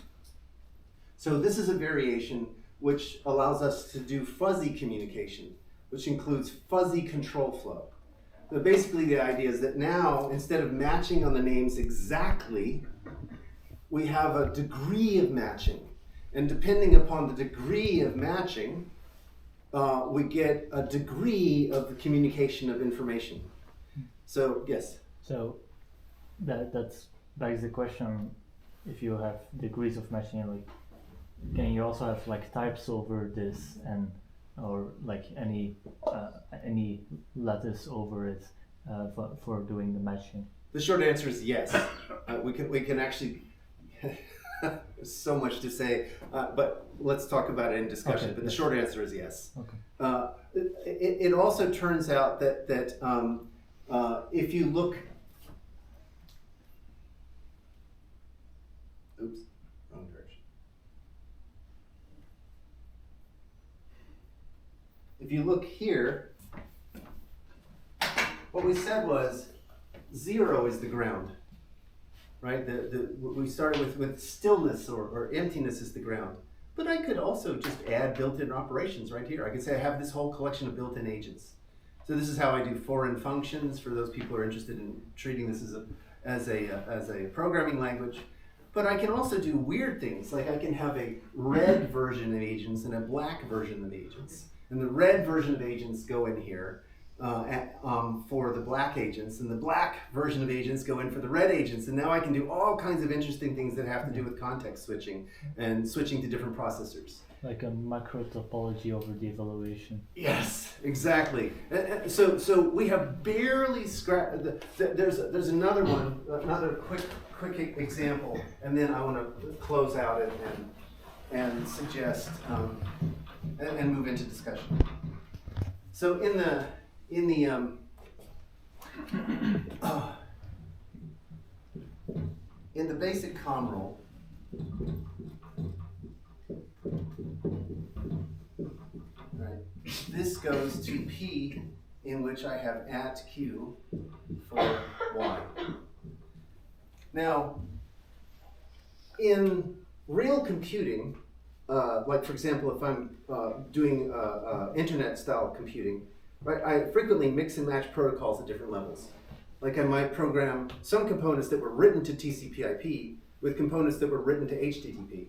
A: So this is a variation which allows us to do fuzzy communication, which includes fuzzy control flow. So basically the idea is that now, instead of matching on the names exactly, we have a degree of matching. And depending upon the degree of matching, we get a degree of the communication of information. So, yes?
D: So that's begs the question, if you have degrees of matching, like, can you also have like types over this, and or like any lattice over it for doing the matching?
A: The short answer is yes. We can actually. There's so much to say, but let's talk about it in discussion.
D: Okay,
A: but the short answer is yes.
D: Okay.
A: It also turns out that if you look. Oops, wrong direction. If you look here, what we said was 0 is the ground, right? We started with stillness or emptiness is the ground. But I could also just add built-in operations right here. I could say I have this whole collection of built-in agents. So this is how I do foreign functions for those people who are interested in treating this as a programming language. But I can also do weird things, like I can have a red version of agents and a black version of agents. And the red version of agents go in here, for the black agents, and the black version of agents go in for the red agents, and now I can do all kinds of interesting things that have to do with context switching and switching to different processors.
D: Like a macro topology over the evaluation.
A: Yes, exactly. So we have barely scratched. There's another one, another quick example, and then I want to close out it and suggest and move into discussion. So in the basic comm rule, right, this goes to P, in which I have at Q for Y. Now, in real computing, like for example, if I'm doing internet-style computing, right, I frequently mix and match protocols at different levels. Like I might program some components that were written to TCP/IP with components that were written to HTTP.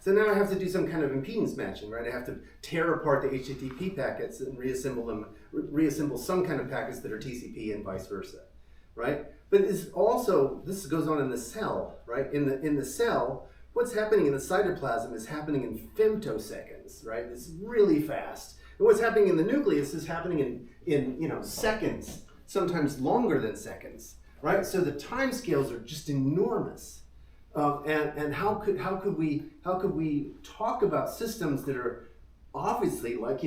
A: So now I have to do some kind of impedance matching, right? I have to tear apart the HTTP packets and reassemble some kind of packets that are TCP and vice versa, right? But it's also, this goes on in the cell, right? In the cell, what's happening in the cytoplasm is happening in femtoseconds, right? It's really fast. And what's happening in the nucleus is happening in seconds, sometimes longer than seconds, right? So the time scales are just enormous. And how could we talk about systems that are obviously like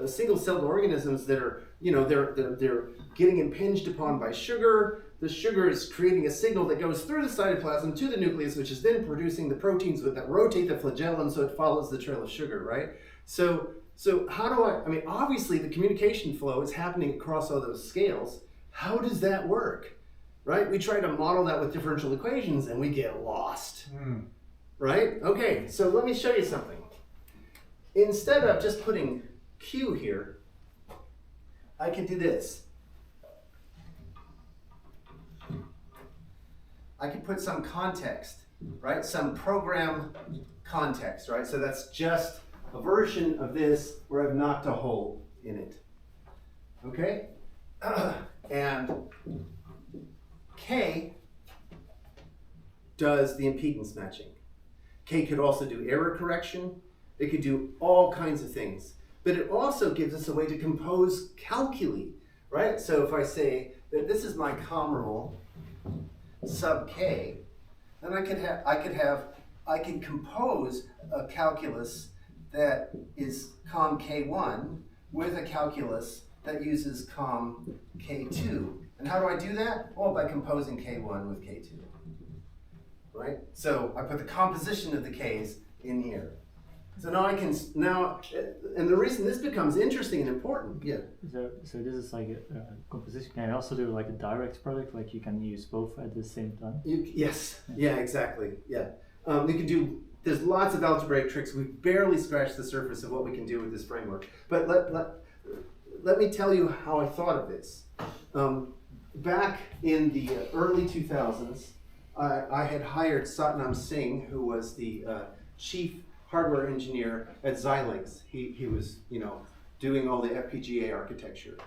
A: single-celled organisms that are they're getting impinged upon by sugar. The sugar is creating a signal that goes through the cytoplasm to the nucleus, which is then producing the proteins that rotate the flagellum so it follows the trail of sugar, right? So how do I mean, obviously the communication flow is happening across all those scales. How does that work? Right? We try to model that with differential equations and we get lost. Right? Okay, so let me show you something. Instead of just putting Q here, I can do this. I can put some context, right? Some program context, right? So that's just a version of this where I've knocked a hole in it. Okay? And K does the impedance matching. K could also do error correction. It could do all kinds of things. But it also gives us a way to compose calculi, right? So if I say that this is my comm rule sub K, then I can compose a calculus that is comm K1 with a calculus that uses comm K2. And how do I do that? Well, by composing K1 with K2, right? So I put the composition of the Ks in here. So now I can, and the reason this becomes interesting and important, yeah.
D: So this is like a composition. Can I also do like a direct product? Like you can use both at the same time?
A: Yes, yeah, exactly, yeah. We can do, there's lots of algebraic tricks. We've barely scratched the surface of what we can do with this framework. But let me tell you how I thought of this. Back in the early 2000s, I had hired Satnam Singh, who was the chief hardware engineer at Xilinx. He was, doing all the FPGA architecture.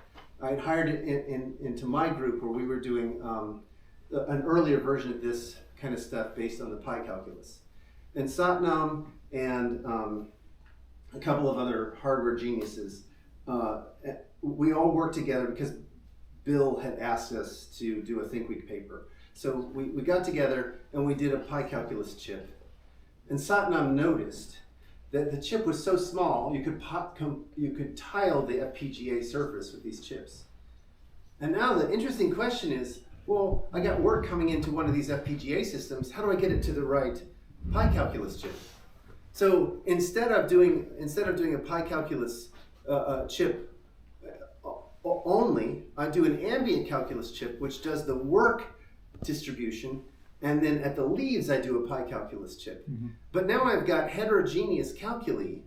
A: I had hired it into my group where we were doing an earlier version of this kind of stuff based on the pi calculus. And Satnam and a couple of other hardware geniuses, we all worked together because Bill had asked us to do a Think Week paper. So we got together and we did a pi calculus chip. And Satnam noticed that the chip was so small, you could tile the FPGA surface with these chips. And now the interesting question is, well, I got work coming into one of these FPGA systems. How do I get it to the right pi calculus chip? So instead of doing a pi calculus chip only, I do an ambient calculus chip, which does the work distribution, and then at the leaves I do a pi calculus chip. Mm-hmm. But now I've got heterogeneous calculi,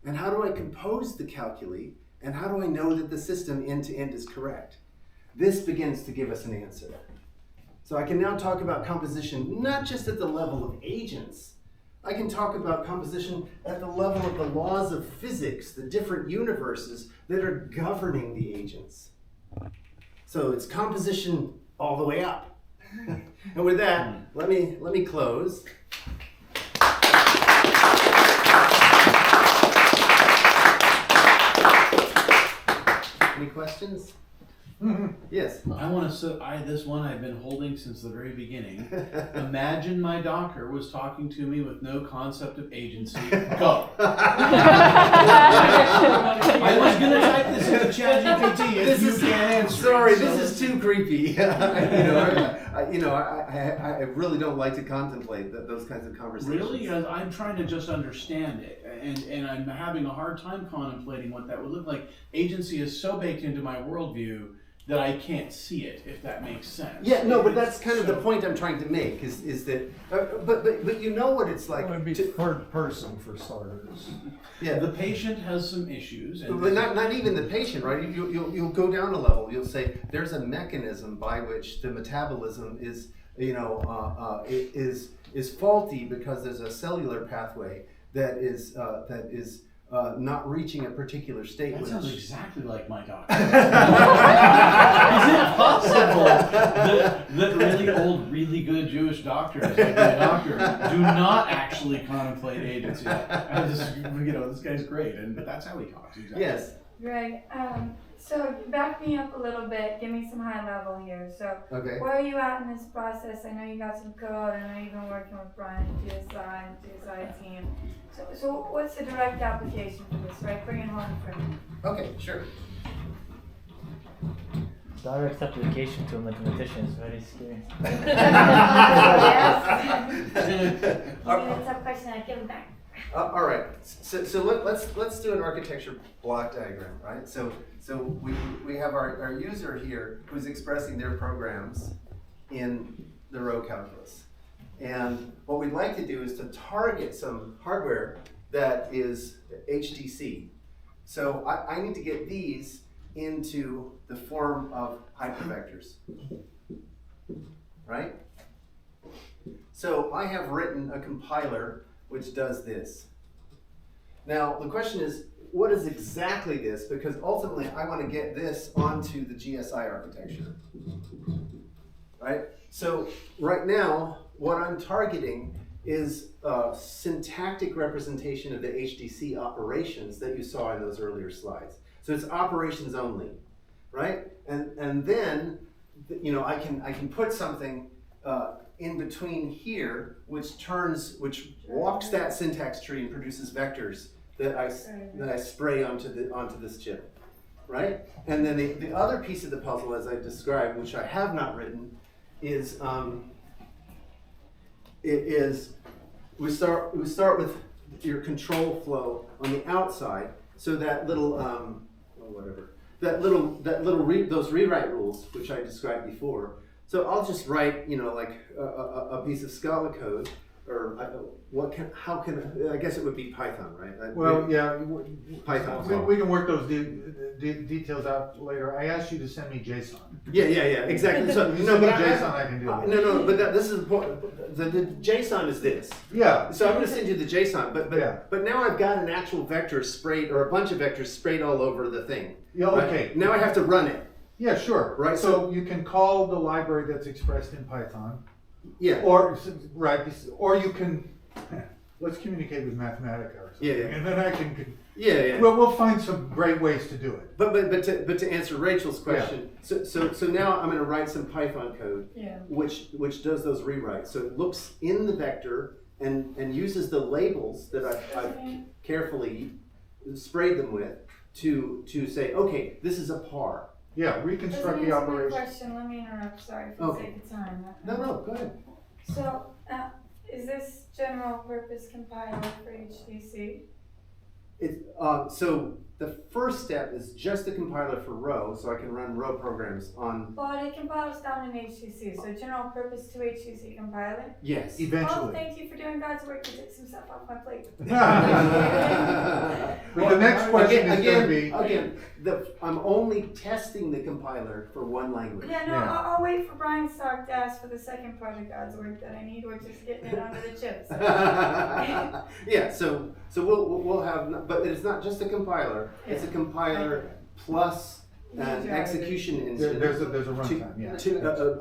A: and how do I compose the calculi, and how do I know that the system end to end is correct? This begins to give us an answer. So I can now talk about composition not just at the level of agents, I can talk about composition at the level of the laws of physics, the different universes that are governing the agents. So it's composition all the way up. And with that, let me close. Any questions? Yes.
H: I want to say, this one I've been holding since the very beginning. Imagine my doctor was talking to me with no concept of agency. Go. I was going to type this into ChatGPT if you can't answer.
A: Sorry,
H: it, so-
A: this is too creepy. I really don't like to contemplate those kinds of conversations.
H: Really? I'm trying to just understand it, and I'm having a hard time contemplating what that would look like. Agency is so baked into my worldview that I can't see it, if that makes sense.
A: Yeah, no, but that's kind of the point I'm trying to make is that, but you know what it's like.
C: It would be
A: to-
C: third person for starters.
A: yeah,
H: The patient has some issues, and
A: but not even the patient, right? You'll go down a level. You'll say there's a mechanism by which the metabolism is is faulty because there's a cellular pathway that is not reaching a particular state.
H: that
A: which-
H: sounds exactly like my doctor.
D: Is it possible that really old, really good Jewish doctors like my doctor
H: Do not actually contemplate agency. I just, this guy's great, but that's how he talks. Exactly.
A: Yes.
G: Right, so back me up a little bit, give me some high level here, so
A: Okay.
G: where are you at in this process? I know you got some code, I know you've been working with Brian and GSI team, so what's the direct application for this, right, bring it home for me.
A: Okay. Sure.
D: direct application to a mathematician is very scary.
G: Yes. It's a question, I give it back.
A: All right. So let's do an architecture block diagram, right? So we have our user here who's expressing their programs in the row calculus, and what we'd like to do is to target some hardware that is HDC. So I need to get these into the form of hypervectors, right? So I have written a compiler which does this. Now the question is, what is exactly this? Because ultimately I want to get this onto the GSI architecture, right? So right now, what I'm targeting is a syntactic representation of the HDC operations that you saw in those earlier slides. So it's operations only, right? And then, I can put something in between here, which walks that syntax tree and produces vectors that I spray onto this chip, right? And then the other piece of the puzzle, as I described, which I have not written, is we start with your control flow on the outside. So that little those rewrite rules which I described before. So I'll just write, like a piece of Scala code, or I guess it would be Python, right?
F: Well, yeah,
A: Python.
F: we can work those details out later. I asked you to send me JSON.
A: Yeah, exactly. So
F: If you
A: no,
F: send me
A: but
F: JSON, I can do it.
A: No, but this is important. The JSON is this.
F: Yeah.
A: So I'm going to send you the JSON, but now I've got an actual vector sprayed, or a bunch of vectors sprayed all over the thing.
F: Yeah.
A: right?
F: Okay.
A: Now I have to run it.
F: Yeah, sure.
A: Right,
F: So you can call the library that's expressed in Python,
A: Yeah.
F: or you can let's communicate with Mathematica or something,
A: Yeah.
F: and then I can.
A: Yeah.
F: We'll find some great ways to do it.
A: But to answer Rachel's question, so now I'm going to write some Python code,
G: Yeah.
A: which does those rewrites. So it looks in the vector and uses the labels that I've carefully sprayed them with to say, okay, this is a par.
F: Yeah, reconstruct the operation.
G: Question, let me interrupt, sorry for the sake of time.
A: No, go ahead.
G: So, is this general purpose compiler for HDC?
A: So the first step is just the compiler for row, so I can run row programs on.
G: Well, it compiles down in HDC, so general purpose to HDC compiler.
A: Yes.
G: Oh,
F: Eventually.
G: thank you for doing God's work to take some stuff off my plate.
F: But the next question is gonna be,
A: Again, I'm only testing the compiler for one language.
G: Yeah, no,
F: Yeah.
G: I'll wait for Brian's talk to ask for the second part of God's work that I need, which is getting it onto the chips.
A: Yeah, so we'll have, but it's not just a compiler, it's a compiler plus an execution engine.
F: there's a runtime, yeah.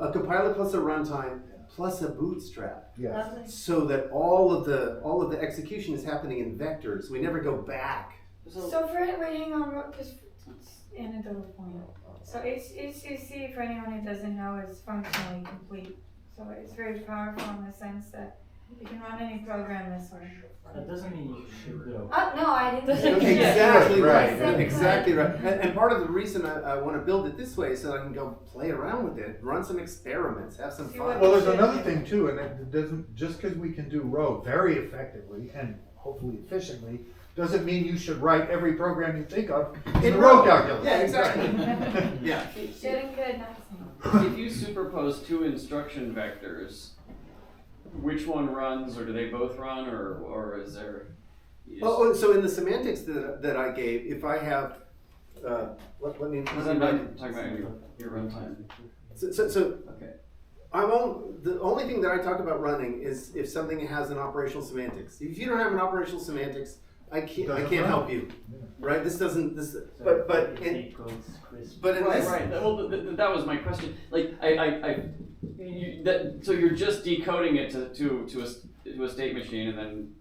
A: A compiler plus a runtime plus a bootstrap.
F: Yes.
G: Lovely.
A: So that all of the execution is happening in vectors. We never go back.
G: So for it, wait, hang on, just anecdotal point. So HDC, for anyone who doesn't know, is functionally complete. So it's very powerful in the sense that you can run any program this way.
D: That doesn't mean you should go.
G: No, I didn't.
A: Exactly right.
G: Right.
A: Exactly right. And part of the reason I want to build it this way is so I can go play around with it, run some experiments, have some fun.
F: Well, there's another thing too, and it doesn't, just because we can do row very effectively and hopefully efficiently, doesn't mean you should write every program you think of in the row calculus.
A: Yeah, exactly. Yeah.
G: Shouldn't good, not
I: If you superpose two instruction vectors, which one runs, or do they both run, or is there?
A: Oh, so in the semantics that I gave, if I have, let me.
I: Because I'm not talking about your runtime.
A: So
I: Okay.
A: the only thing that I talk about running is if something has an operational semantics. If you don't have an operational semantics, I can't help you, right? This doesn't but in
I: Right, right. Well, that was my question. Like, so you're just decoding it to a state machine, and then,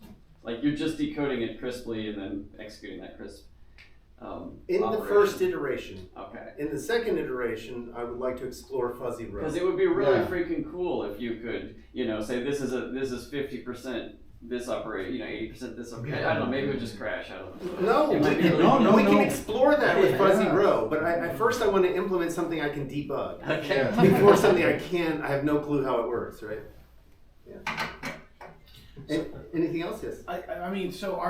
I: like, you're just decoding it crisply, and then executing that crisp.
A: in the
I: operation.
A: first iteration.
I: Okay.
A: In the second iteration, I would like to explore fuzzy row.
I: Because it would be really
F: Yeah.
I: freaking cool if you could, say this is 50% this operate, 80% this operate. I don't know. Maybe it would just crash. I don't know.
A: No,
I: It might be really
F: no,
A: we can
F: no.
A: explore that with fuzzy
F: Yeah.
A: row, but first I want to implement something I can debug.
I: Okay.
F: Yeah.
A: Before something I have no clue how it works, right? Yeah. Anything else? Yes.
H: I mean, so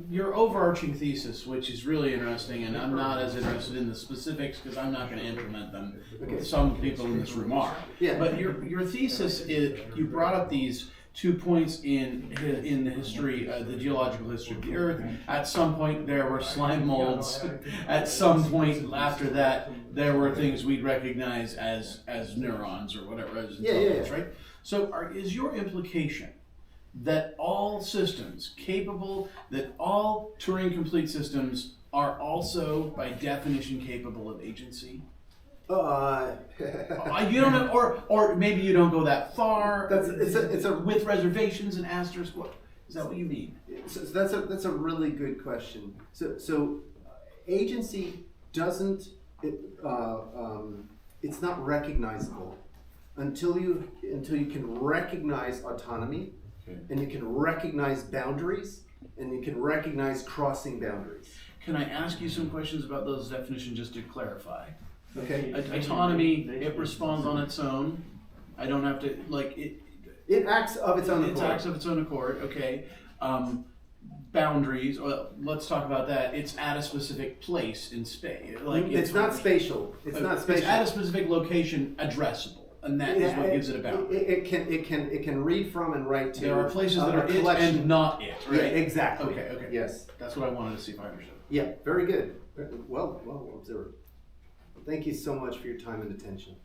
H: your overarching thesis, which is really interesting, and I'm not as interested in the specifics because I'm not going to implement them.
A: Okay.
H: Some people in this room are.
A: Yeah.
H: But your thesis is, you brought up these 2 points in the history, the geological history of the Earth. At some point, there were slime molds. At some point after that, there were things we'd recognize as neurons or whatever, as intelligence, right? So, is your implication that all systems that all Turing complete systems are also by definition capable of agency? You don't know, or maybe you don't go that far.
A: It's a
H: with reservations and asterisks. What is that? What you mean?
A: So that's a really good question. So agency doesn't it's not recognizable until you can recognize autonomy, and you can recognize boundaries, and you can recognize crossing boundaries.
H: Can I ask you some questions about those definitions just to clarify?
A: Okay.
H: Autonomy, it responds on its own. I don't have to, like,
A: It acts of its own
H: it
A: accord.
H: acts of its own accord, okay. Boundaries, well, let's talk about that. It's at a specific place in space. Like,
A: It's not spatial. It's not spatial.
H: It's at a specific location, addressable, and that is what gives it a boundary.
A: It can read from and write to.
H: There are places that
A: a
H: are it
A: collection.
H: and not it, right?
A: Yeah, exactly.
H: Okay.
A: Yes.
H: That's what I wanted to see if I understood.
A: Yeah, very good. Well observed. Thank you so much for your time and attention.